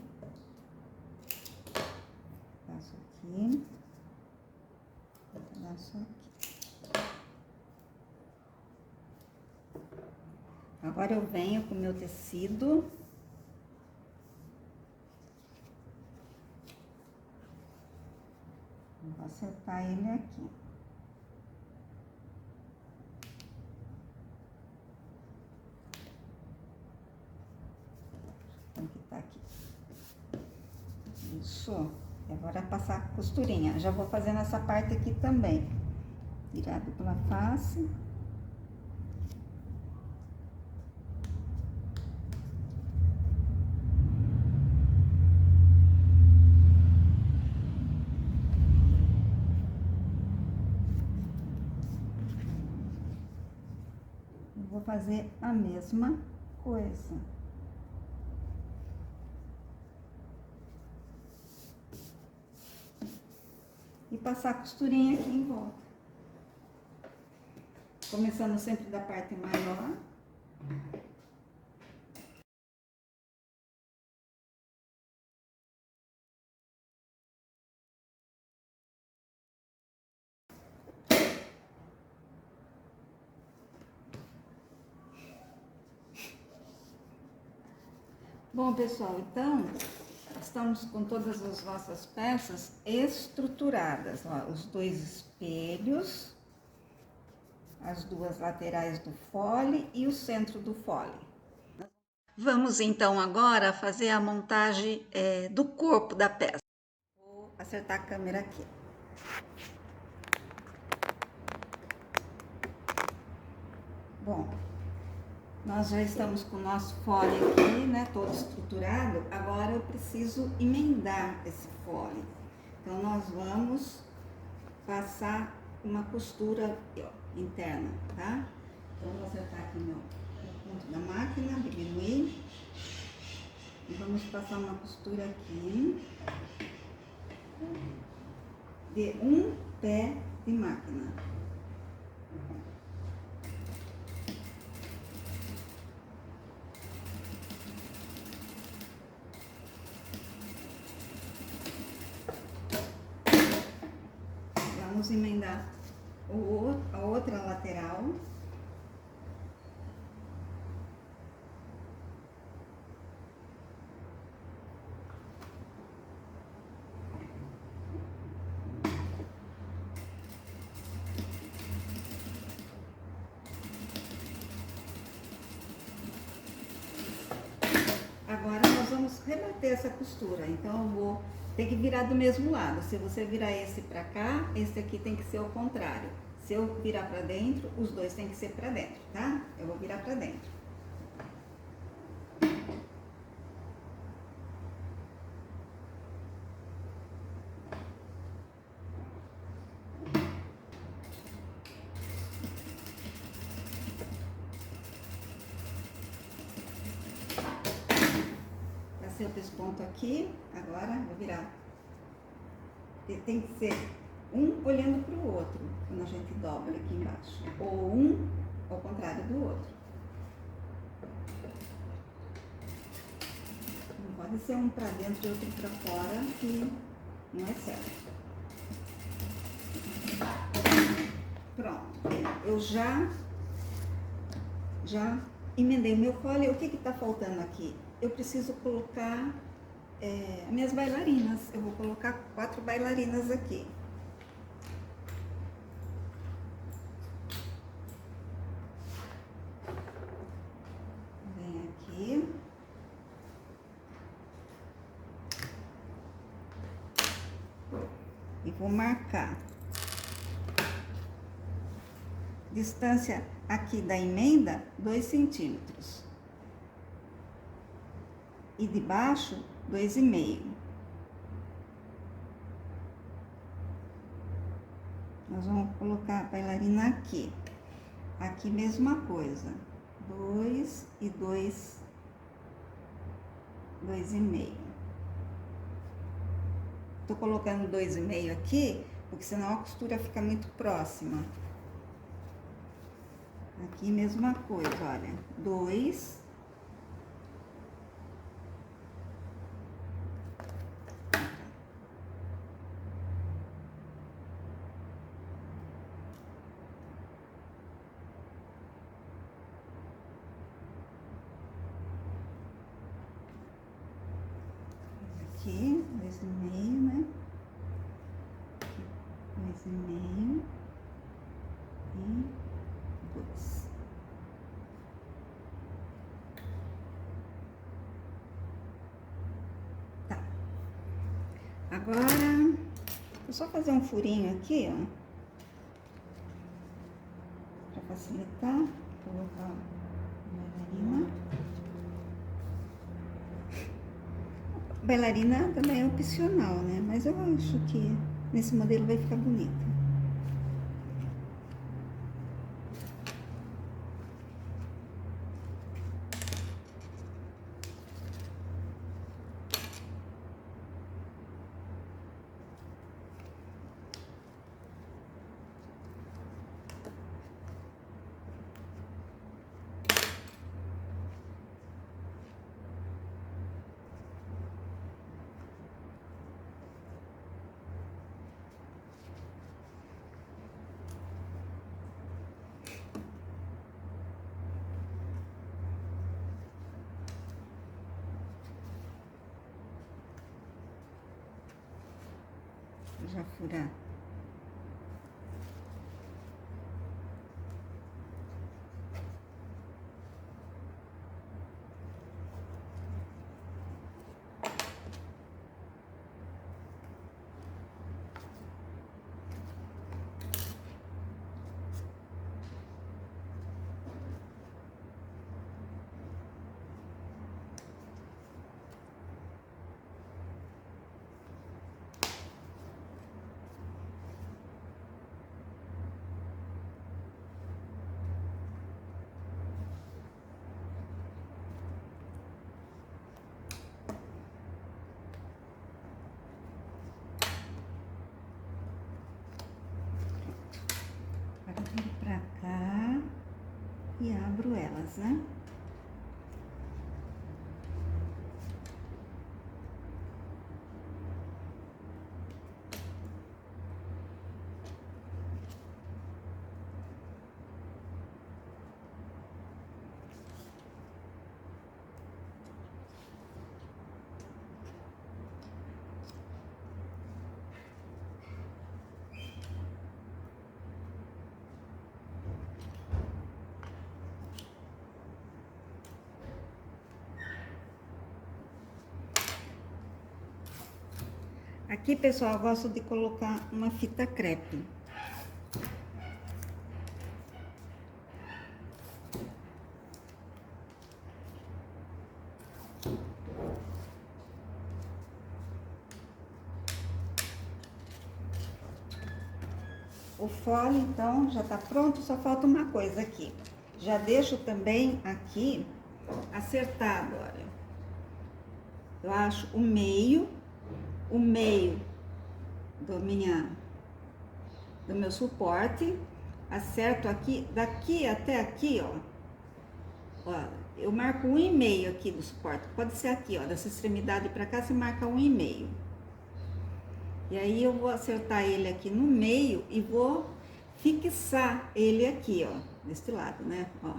Passo aqui. Passo aqui. Agora eu venho com o meu tecido. Vou acertar ele aqui. Tem que estar aqui. Isso. Agora passar a costurinha. Já vou fazendo essa parte aqui também. Virado pela face. Vou fazer a mesma coisa. E passar a costurinha aqui em volta. Começando sempre da parte maior. Bom, pessoal, então, estamos com todas as nossas peças estruturadas. Ó, os dois espelhos, as duas laterais do fole e o centro do fole. Vamos então agora fazer a montagem do corpo da peça. Vou acertar a câmera aqui. Bom, nós já estamos com o nosso fole aqui, né, todo estruturado. Agora eu preciso emendar esse fole. Então, nós vamos passar uma costura aqui, ó, interna, tá? Então, eu vou acertar aqui meu ponto da máquina, diminuir. E vamos passar uma costura aqui de um pé de máquina. Vamos emendar a outra lateral. Agora nós vamos rebater essa costura, então eu vou ter que virar do mesmo lado. Se você virar esse pra cá, esse aqui tem que ser o contrário. Se eu virar pra dentro, os dois tem que ser pra dentro, tá? Eu vou virar pra dentro. Passei o pesponto aqui, agora vou virar. Tem que ser um olhando pro outro, quando a gente dobra aqui embaixo. Ou um ao contrário do outro. Não pode ser um pra dentro e outro pra fora, que não é certo. Pronto, eu já emendei o meu fole. O que que tá faltando aqui? Eu preciso colocar minhas bailarinas. Eu vou colocar 4 bailarinas aqui. Vem aqui. E vou marcar. Distância aqui da emenda, 2 centímetros. E de baixo, 2,5. Nós vamos colocar a bailarina aqui. Aqui, mesma coisa. 2 e 2, 2,5. Tô colocando 2,5 aqui, porque senão a costura fica muito próxima. Aqui, mesma coisa, olha. 2. Aqui, 2,5, né? 2,5 e 2. Tá. Agora, vou só fazer um furinho aqui, ó. Pra facilitar, colocar a bailarina. Bailarina também é opcional, né? Mas eu acho que nesse modelo vai ficar bonita. Já furar. Viro pra cá e abro elas, né? Aqui, pessoal, eu gosto de colocar uma fita crepe. O fole, então, já tá pronto, só falta uma coisa aqui. Já deixo também aqui acertado, olha. Eu acho o meio do meu suporte, acerto aqui, daqui até aqui, ó, eu marco 1,5 aqui do suporte, pode ser aqui, ó, dessa extremidade pra cá, você marca 1,5. E aí eu vou acertar ele aqui no meio e vou fixar ele aqui, ó, deste lado, né, ó.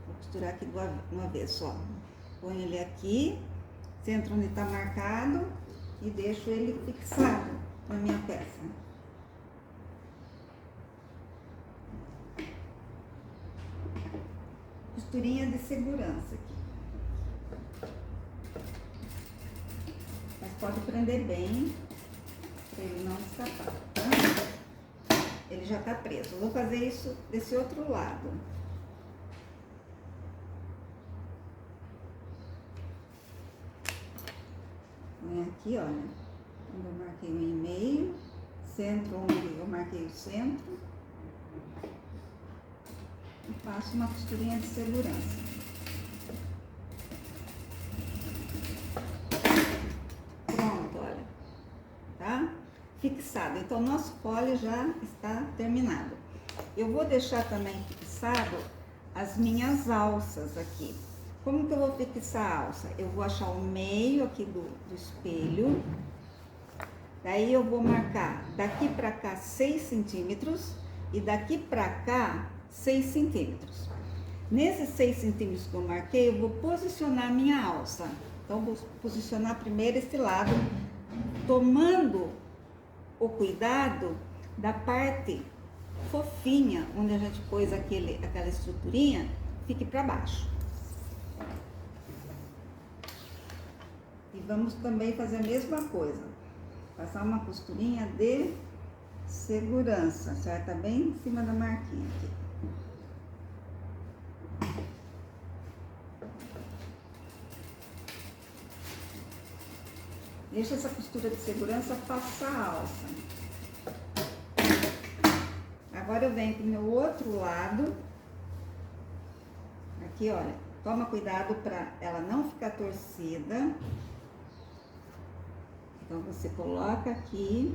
Vou costurar aqui de uma vez, ó. Põe ele aqui, centro onde tá marcado e deixo ele fixado na minha peça. Costurinha de segurança aqui. Mas pode prender bem, para ele não escapar, tá? Ele já tá preso. Eu vou fazer isso desse outro lado. Põe aqui, olha, onde eu marquei 1,5, centro onde eu marquei o centro. E faço uma costurinha de segurança. Pronto, olha, tá? Fixado. Então, nosso fole já está terminado. Eu vou deixar também fixado as minhas alças aqui. Como que eu vou fixar a alça? Eu vou achar o meio aqui do espelho. Daí eu vou marcar daqui pra cá 6 centímetros e daqui pra cá 6 centímetros. Nesses 6 centímetros que eu marquei, eu vou posicionar a minha alça. Então, vou posicionar primeiro esse lado, tomando o cuidado da parte fofinha, onde a gente pôs aquela estruturinha, fique para baixo. E vamos também fazer a mesma coisa. Passar uma costurinha de segurança, acerta bem em cima da marquinha aqui. Deixa essa costura de segurança passar a alça. Agora eu venho pro meu outro lado. Aqui, olha, toma cuidado para ela não ficar torcida. Então, você coloca aqui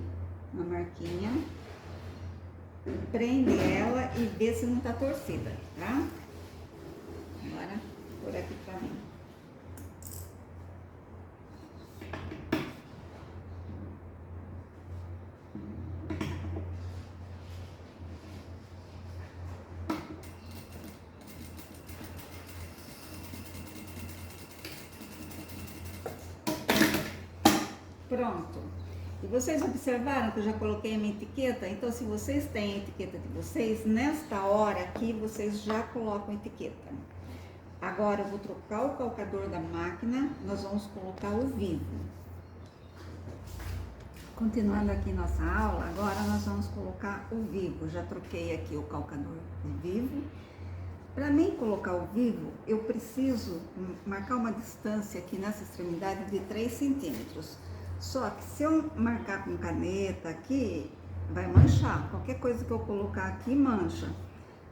na marquinha, prende ela e vê se não tá torcida, tá? Agora, por aqui pra mim. Pronto. E vocês observaram que eu já coloquei a minha etiqueta? Então, se vocês têm a etiqueta de vocês, nesta hora aqui, vocês já colocam a etiqueta. Agora, eu vou trocar o calcador da máquina, nós vamos colocar o vivo. Continuando aqui nossa aula, agora nós vamos colocar o vivo. Já troquei aqui o calcador de vivo. Para mim colocar o vivo, eu preciso marcar uma distância aqui nessa extremidade de 3 centímetros. Só que se eu marcar com caneta aqui, vai manchar. Qualquer coisa que eu colocar aqui, mancha.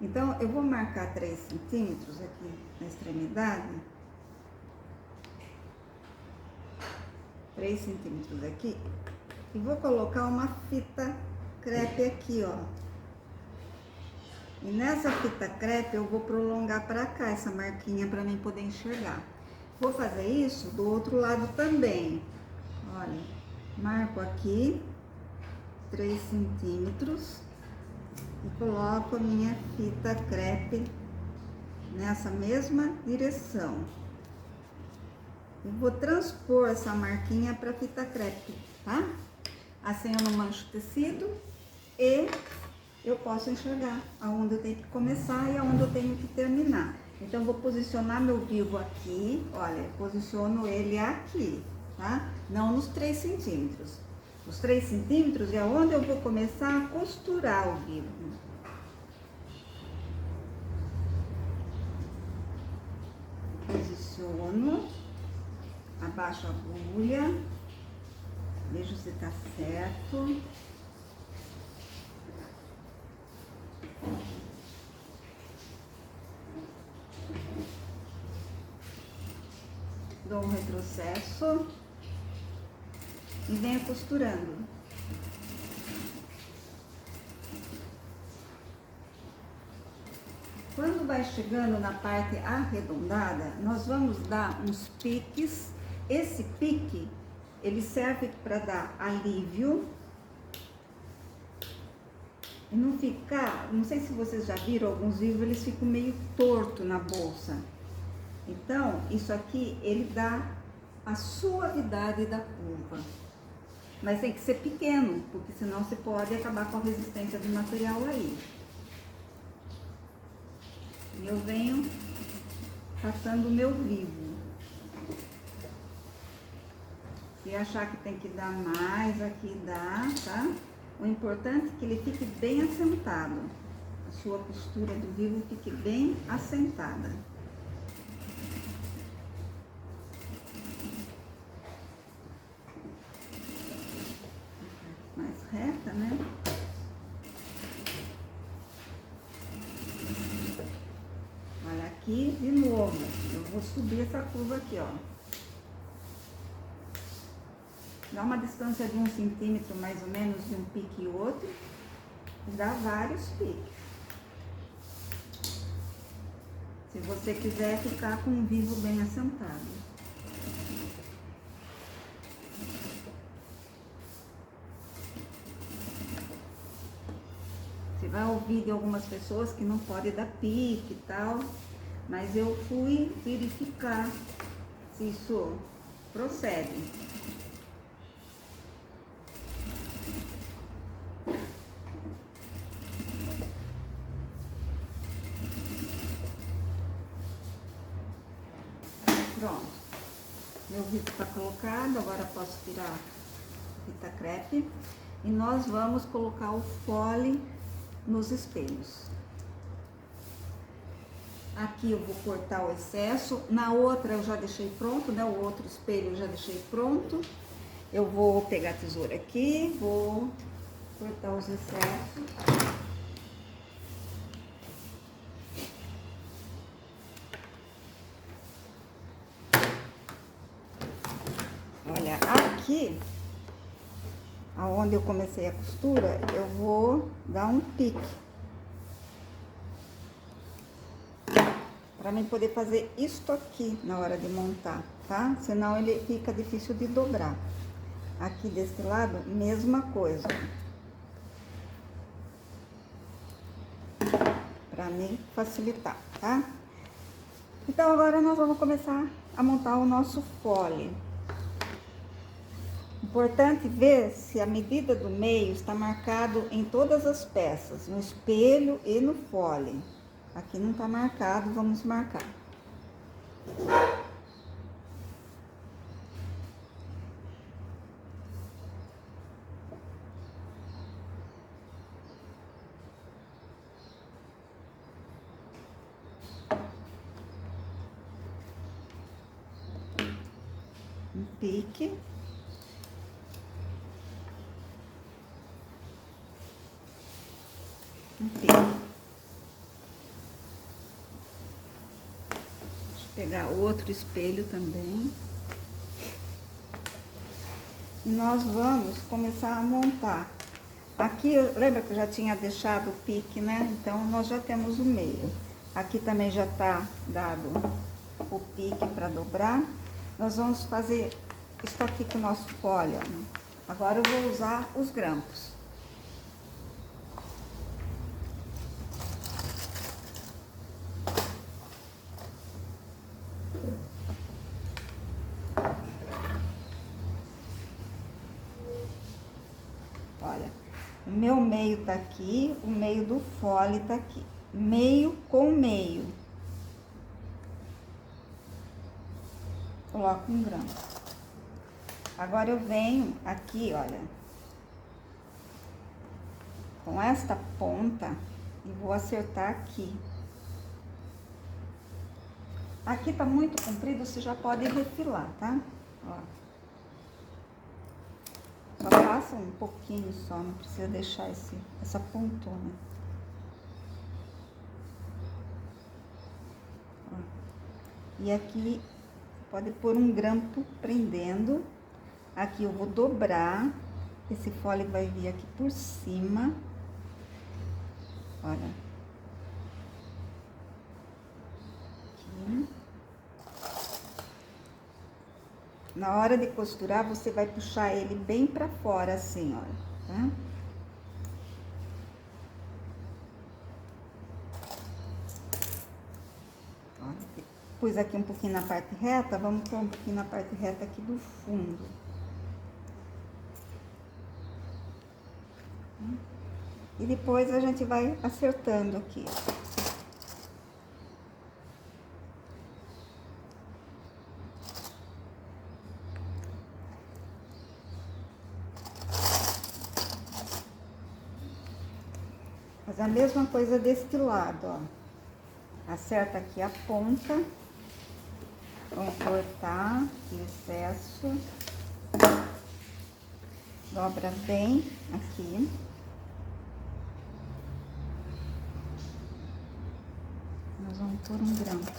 Então, eu vou marcar 3 centímetros aqui na extremidade. 3 centímetros aqui. E vou colocar uma fita crepe aqui, ó. E nessa fita crepe eu vou prolongar para cá essa marquinha para mim poder enxergar. Vou fazer isso do outro lado também. Olha, marco aqui 3 centímetros e coloco a minha fita crepe nessa mesma direção. Eu vou transpor essa marquinha para fita crepe, tá? Assim eu não mancho o tecido e eu posso enxergar aonde eu tenho que começar e aonde eu tenho que terminar. Então, eu vou posicionar meu vivo aqui, olha, posiciono ele aqui, tá? Não nos 3 centímetros. Os 3 centímetros é onde eu vou começar a costurar o vivo. Posiciono, abaixo a agulha, vejo se tá certo. Dou um retrocesso e venho costurando. Quando vai chegando na parte arredondada, nós vamos dar uns piques. Esse pique, ele serve para dar alívio e não ficar, não sei se vocês já viram, alguns vivos eles ficam meio torto na bolsa. Então, isso aqui, ele dá a suavidade da curva. Mas tem que ser pequeno, porque senão você pode acabar com a resistência do material aí. E eu venho passando o meu vivo. Se achar que tem que dar mais, aqui dá, tá? O importante é que ele fique bem assentado. A sua costura do vivo fique bem assentada. Mais reta, né? Olha aqui de novo, eu vou subir essa curva aqui, ó. Dá uma distância de 1 centímetro mais ou menos de um pique e outro, e dá vários piques. Se você quiser ficar com o vivo bem assentado. Você vai ouvir de algumas pessoas que não pode dar pique e tal, mas eu fui verificar se isso procede. Pronto, meu vivo está colocado, agora posso tirar a fita crepe e nós vamos colocar o fole nos espelhos. Aqui eu vou cortar o excesso, na outra eu já deixei pronto, né? O outro espelho eu já deixei pronto. Eu vou pegar a tesoura aqui, vou cortar os excessos. Olha, aqui, aonde eu comecei a costura, eu vou dar um pique. Pra mim poder fazer isto aqui na hora de montar, tá? Senão ele fica difícil de dobrar. Aqui desse lado, mesma coisa. Pra mim facilitar, tá? Então agora nós vamos começar a montar o nosso fole. Importante ver se a medida do meio está marcado em todas as peças, no espelho e no fole. Aqui não está marcado, vamos marcar. Um pique. Um pique. Deixa eu pegar outro espelho também. E nós vamos começar a montar Aqui, lembra que eu já tinha deixado o pique, né? Então, nós já temos o meio. Aqui também já tá dado o pique para dobrar. Nós vamos fazer isso aqui com o nosso fole, ó. Agora eu vou usar os grampos. Olha, o meu meio tá aqui, o meio do fole tá aqui. Meio com meio. Coloco um grampo. Agora eu venho aqui, olha, com esta ponta e vou acertar aqui. Aqui tá muito comprido, você já pode refilar, tá? Ó. Só passa um pouquinho só, não precisa deixar essa pontona. Ó. E aqui pode pôr um grampo prendendo. Aqui eu vou dobrar, esse fole vai vir aqui por cima. Olha. Aqui. Na hora de costurar, você vai puxar ele bem pra fora, assim, olha, tá? Olha, pus aqui um pouquinho na parte reta, vamos pôr um pouquinho na parte reta aqui do fundo. E depois a gente vai acertando aqui. Faz a mesma coisa deste lado, ó. Acerta aqui a ponta. Vamos cortar o excesso. Dobra bem aqui. Nós vamos pôr um grampo.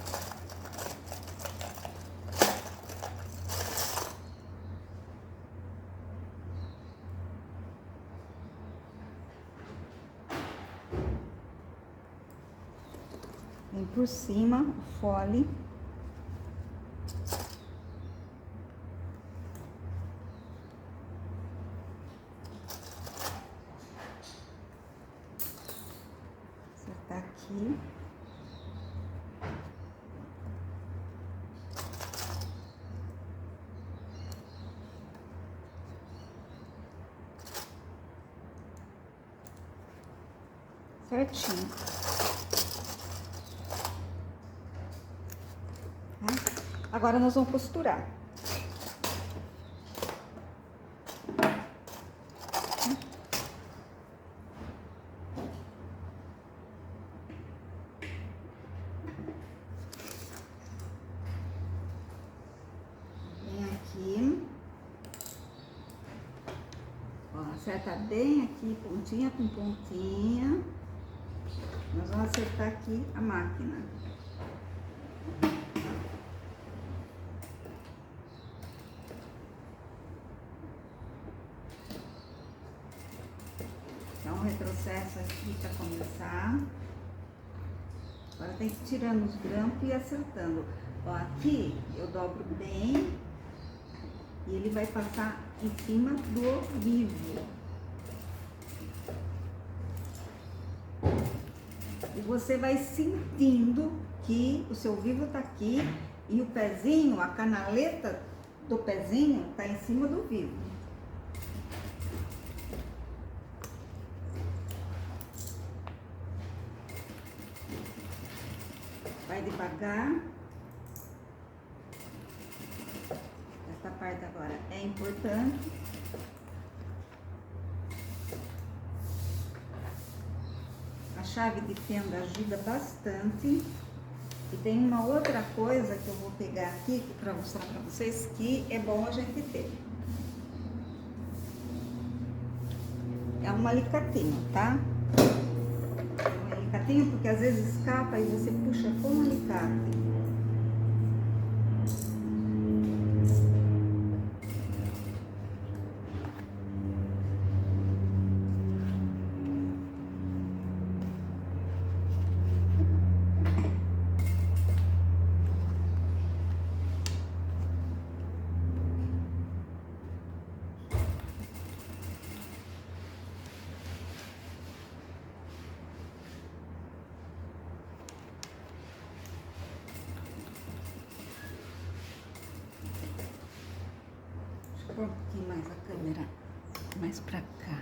Vem por cima o fole. Acertar aqui. Certinho. Agora nós vamos costurar. Vem aqui. Ó, acerta bem aqui, pontinha com pontinha. Nós vamos acertar aqui a máquina. Então, retrocesso aqui para começar. Agora tem que ir tirando os grampos e acertando. Ó, aqui eu dobro bem e ele vai passar em cima do vivo. E você vai sentindo que o seu vivo tá aqui e o pezinho, a canaleta do pezinho tá em cima do vivo. Vai devagar. Essa parte agora é importante. A chave de fenda ajuda bastante. E tem uma outra coisa que eu vou pegar aqui para mostrar para vocês que é bom a gente ter. É um alicatinho, tá? Um alicatinho porque às vezes escapa e você puxa com o alicate. pôr um pouquinho mais a câmera mais pra cá.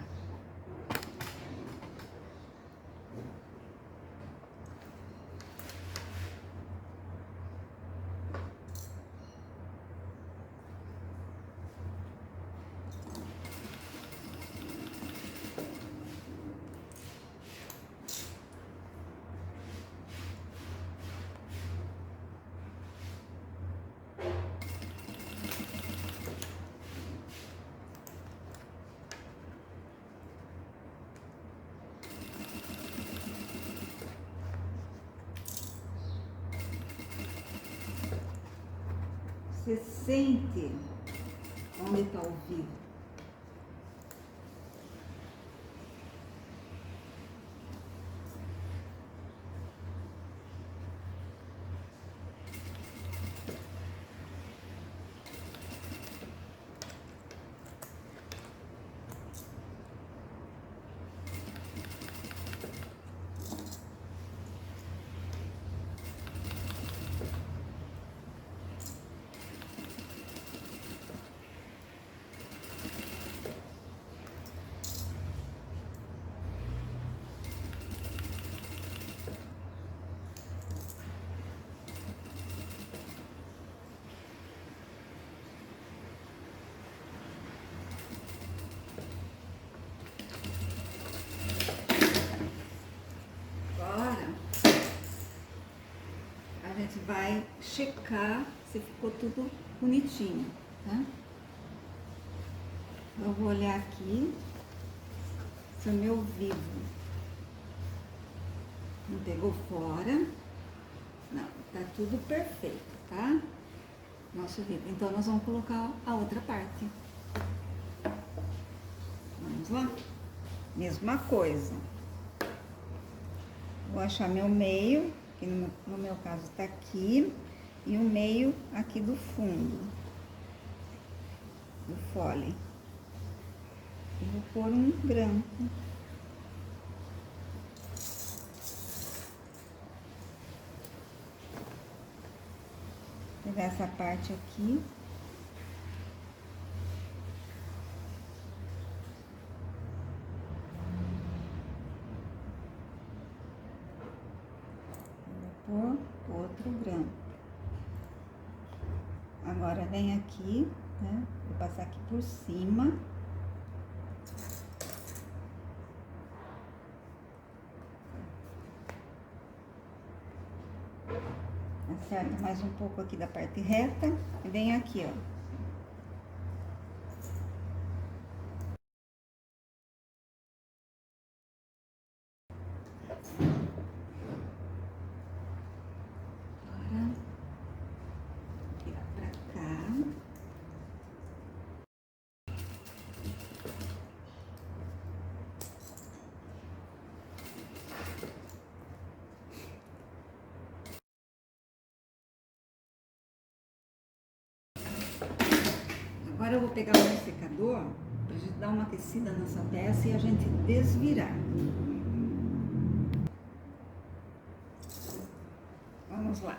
Você sente onde está o vivo. A gente vai checar se ficou tudo bonitinho, tá? Eu vou olhar aqui se o meu vivo não pegou fora. Não, tá tudo perfeito, tá? Nosso vivo. Então, nós vamos colocar a outra parte. Vamos lá? Mesma coisa. Vou achar meu meio, que no meu caso tá aqui, e o meio aqui do fundo, do fole. Eu vou pôr um branco. Vou pegar essa parte aqui. Vou pôr outro branco. Agora vem aqui, né? Vou passar aqui por cima. Acerto mais um pouco aqui da parte reta e vem aqui, ó. Agora, virar pra cá. Agora eu vou pegar o meu secador pra gente dar uma aquecida nessa peça e a gente desvirar. Vamos lá.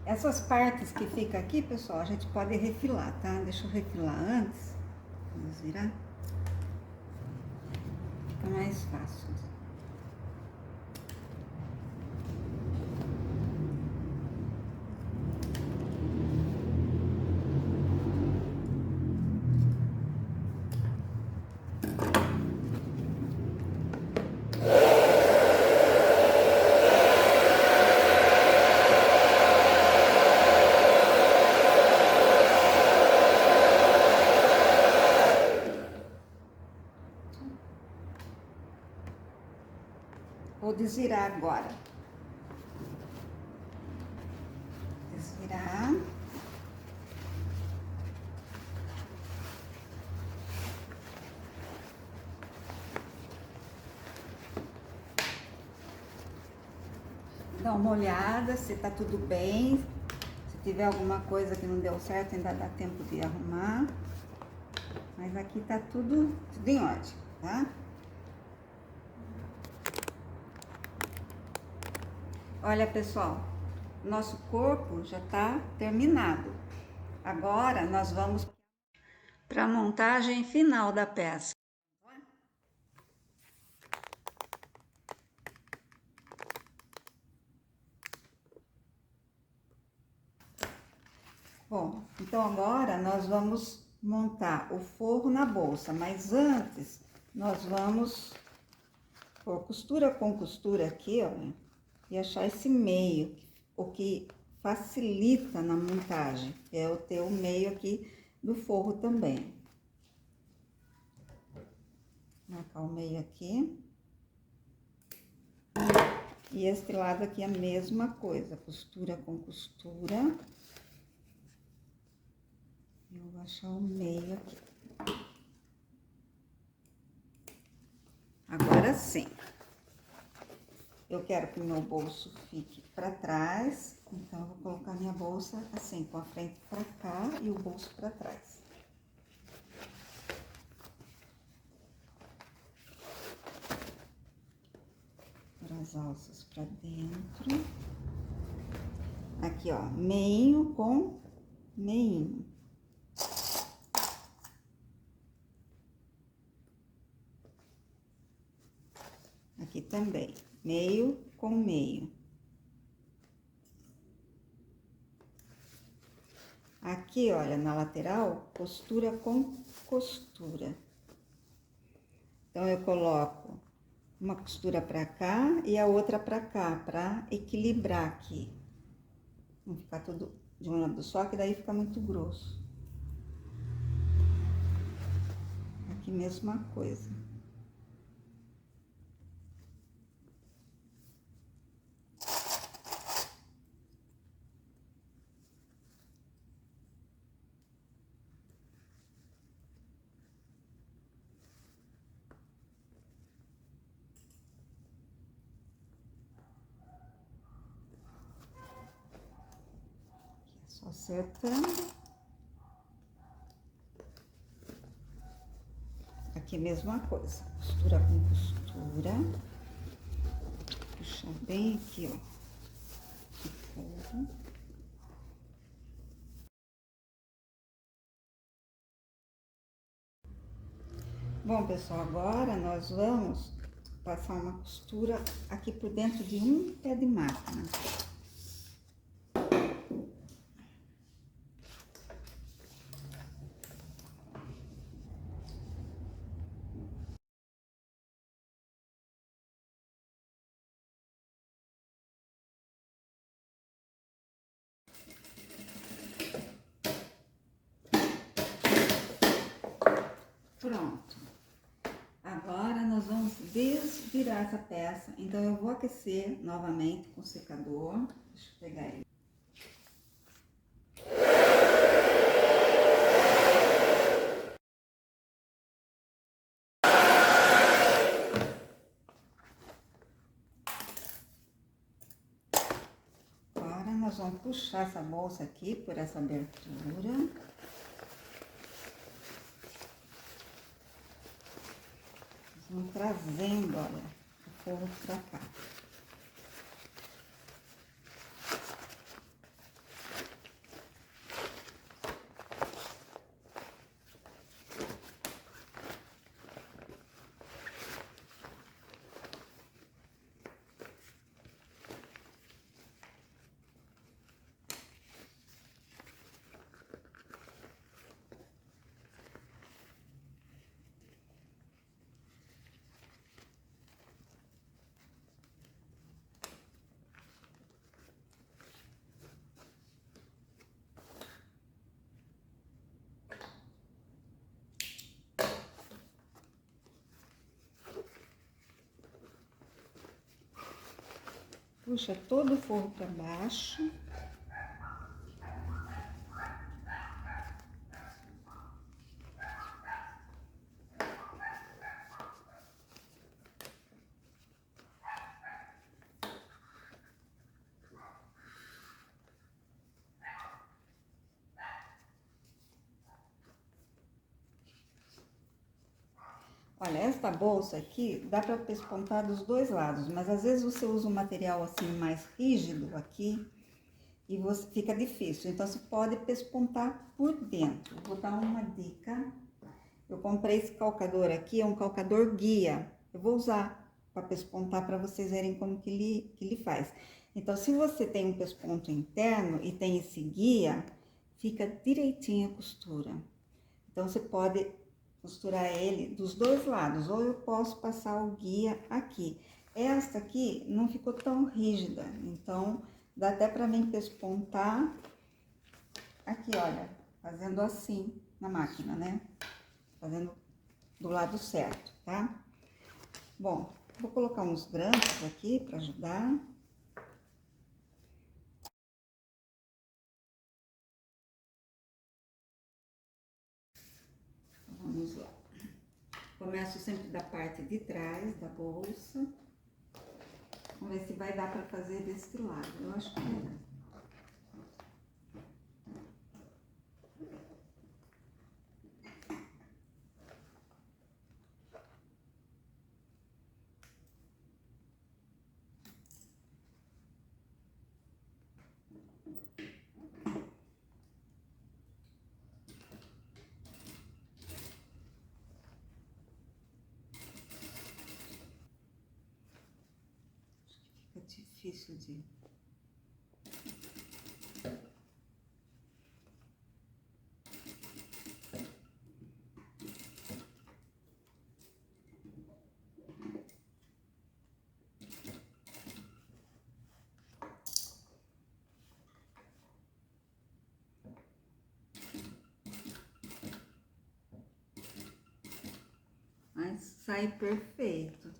Essas partes que fica aqui, pessoal, a gente pode refilar, tá? Deixa eu refilar antes. Vamos virar. Fica mais fácil. Vou desvirar agora. Desvirar. Dá uma olhada se tá tudo bem. Se tiver alguma coisa que não deu certo, ainda dá tempo de arrumar. Mas aqui tá tudo em ordem, tá? Olha, pessoal, nosso corpo já está terminado. Agora nós vamos para a montagem final da peça. Bom, então agora nós vamos montar o forro na bolsa, mas antes nós vamos pôr costura com costura aqui, olha, e achar esse meio, o que facilita na montagem, é eu ter o meio aqui do forro também. Marcar o meio aqui. E este lado aqui a mesma coisa, costura com costura. Eu vou achar o meio aqui. Agora sim. Eu quero que o meu bolso fique para trás, então eu vou colocar minha bolsa assim, com a frente para cá e o bolso para trás. Pôr as alças para dentro. Aqui, ó, meinho com meinho. Aqui também, meio com meio. Aqui, olha, na lateral, costura com costura. Então, eu coloco uma costura pra cá e a outra pra cá, pra equilibrar aqui. Não ficar tudo de um lado só, que daí fica muito grosso. Aqui, mesma coisa. Só acertando. Aqui, mesma coisa. Costura com costura. Puxar bem aqui, ó. O forro. Bom, pessoal, agora nós vamos passar uma costura aqui por dentro de um pé de máquina. Pronto. Agora nós vamos desvirar essa peça. Então eu vou aquecer novamente com o secador. Deixa eu pegar ele. Agora nós vamos puxar essa bolsa aqui por essa abertura. Vamos trazendo, olha, o forro pra cá. Puxa todo o forro para baixo. Olha, esta bolsa aqui dá para pespontar dos dois lados, mas às vezes você usa um material assim mais rígido aqui e você fica difícil. Então você pode pespontar por dentro. Vou dar uma dica. Eu comprei esse calcador aqui, é um calcador guia. Eu vou usar para pespontar para vocês verem como que ele faz. Então, se você tem um pesponto interno e tem esse guia, fica direitinho a costura. Então, você pode costurar ele dos dois lados, ou eu posso passar o guia aqui. Esta aqui não ficou tão rígida, então dá até para mim pespontar aqui, olha, fazendo assim na máquina, né? Fazendo do lado certo, tá? Bom, vou colocar uns grampos aqui para ajudar. Vamos lá. Começo sempre da parte de trás da bolsa. Vamos ver se vai dar para fazer desse lado. Eu acho que vai dar. Fica difícil de... Mas sai perfeito.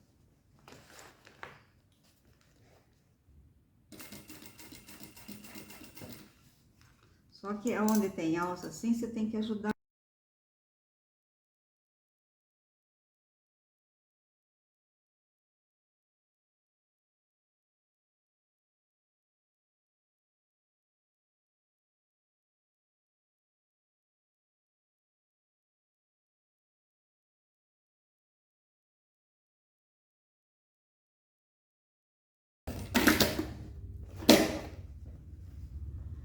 Só que onde tem alça assim, você tem que ajudar.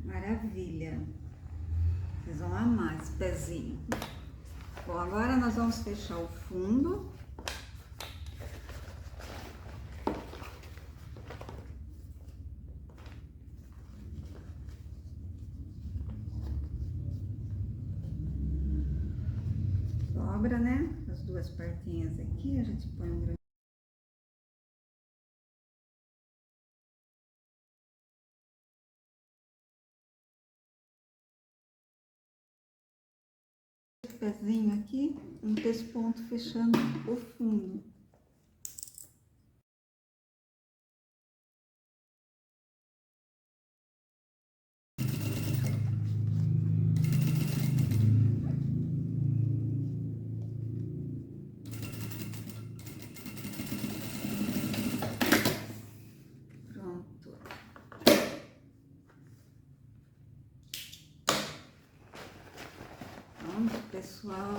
Maravilha. Vocês vão amar esse pezinho. Bom, agora nós vamos fechar o fundo. Dobra, né? As duas partinhas aqui, a gente põe um pezinho aqui, um pesponto fechando o fundo. Pronto. Pronto, pessoal.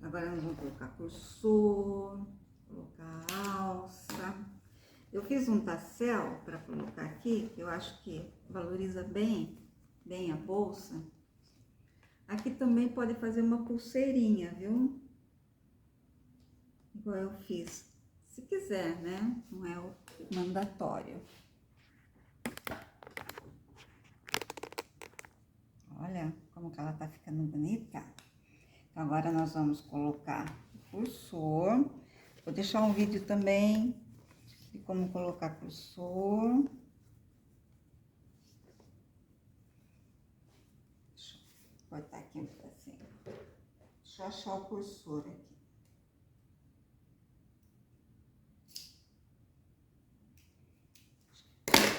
Agora nós vamos colocar cursor, colocar alça. Eu fiz um tassel para colocar aqui, que eu acho que valoriza bem a bolsa. Aqui também pode fazer uma pulseirinha, viu? Igual eu fiz. Se quiser, né? Não é o mandatório. Olha como que ela tá ficando bonita. Então, agora nós vamos colocar o cursor. Vou deixar um vídeo também de como colocar cursor. Deixa eu cortar aqui um pedacinho. Deixa eu achar o cursor aqui.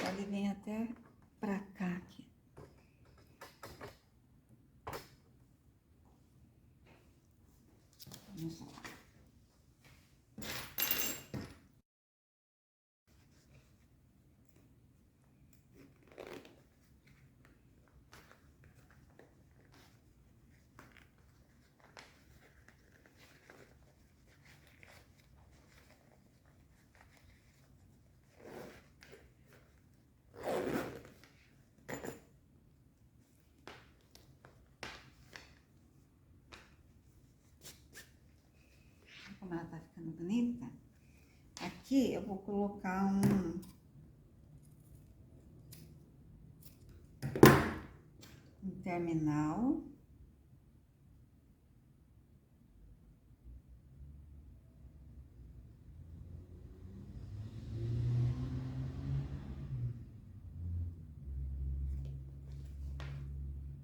Pode vir até pra cá aqui. Vamos lá. como ela tá ficando bonita. Aqui eu vou colocar um terminal.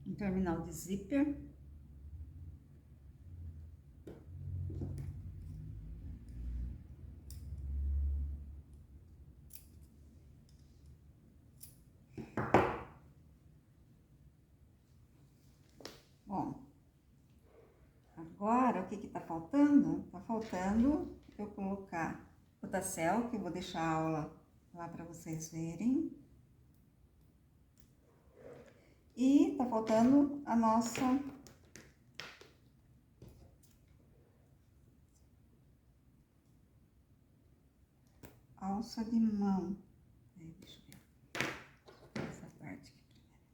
Um terminal de zíper. Bom, agora o que tá faltando? Tá faltando eu colocar o tassel, que eu vou deixar a aula lá para vocês verem. E tá faltando a nossa alça de mão. Deixa eu ver essa parte aqui primeiro.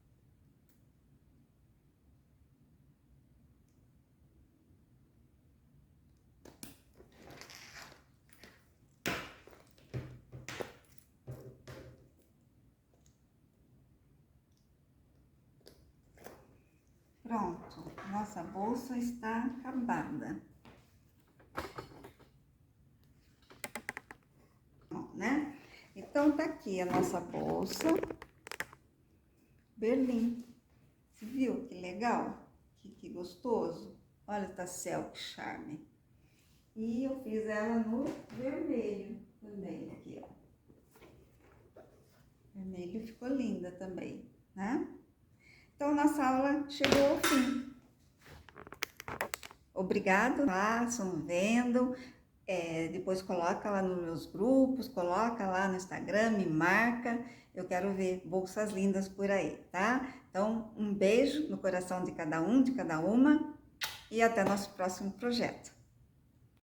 Pronto, nossa bolsa está acabada. Bom, né? Então, tá aqui a nossa bolsa Berlim. Você viu que legal? Que gostoso? Olha o tassel, que charme. E eu fiz ela no vermelho também, aqui, ó. Vermelho ficou linda também, né? Então, nossa aula chegou ao fim. Obrigado, façam, vendam. Depois coloca lá nos meus grupos, coloca lá no Instagram, me marca. Eu quero ver bolsas lindas por aí, tá? Então, um beijo no coração de cada um, de cada uma. E até nosso próximo projeto.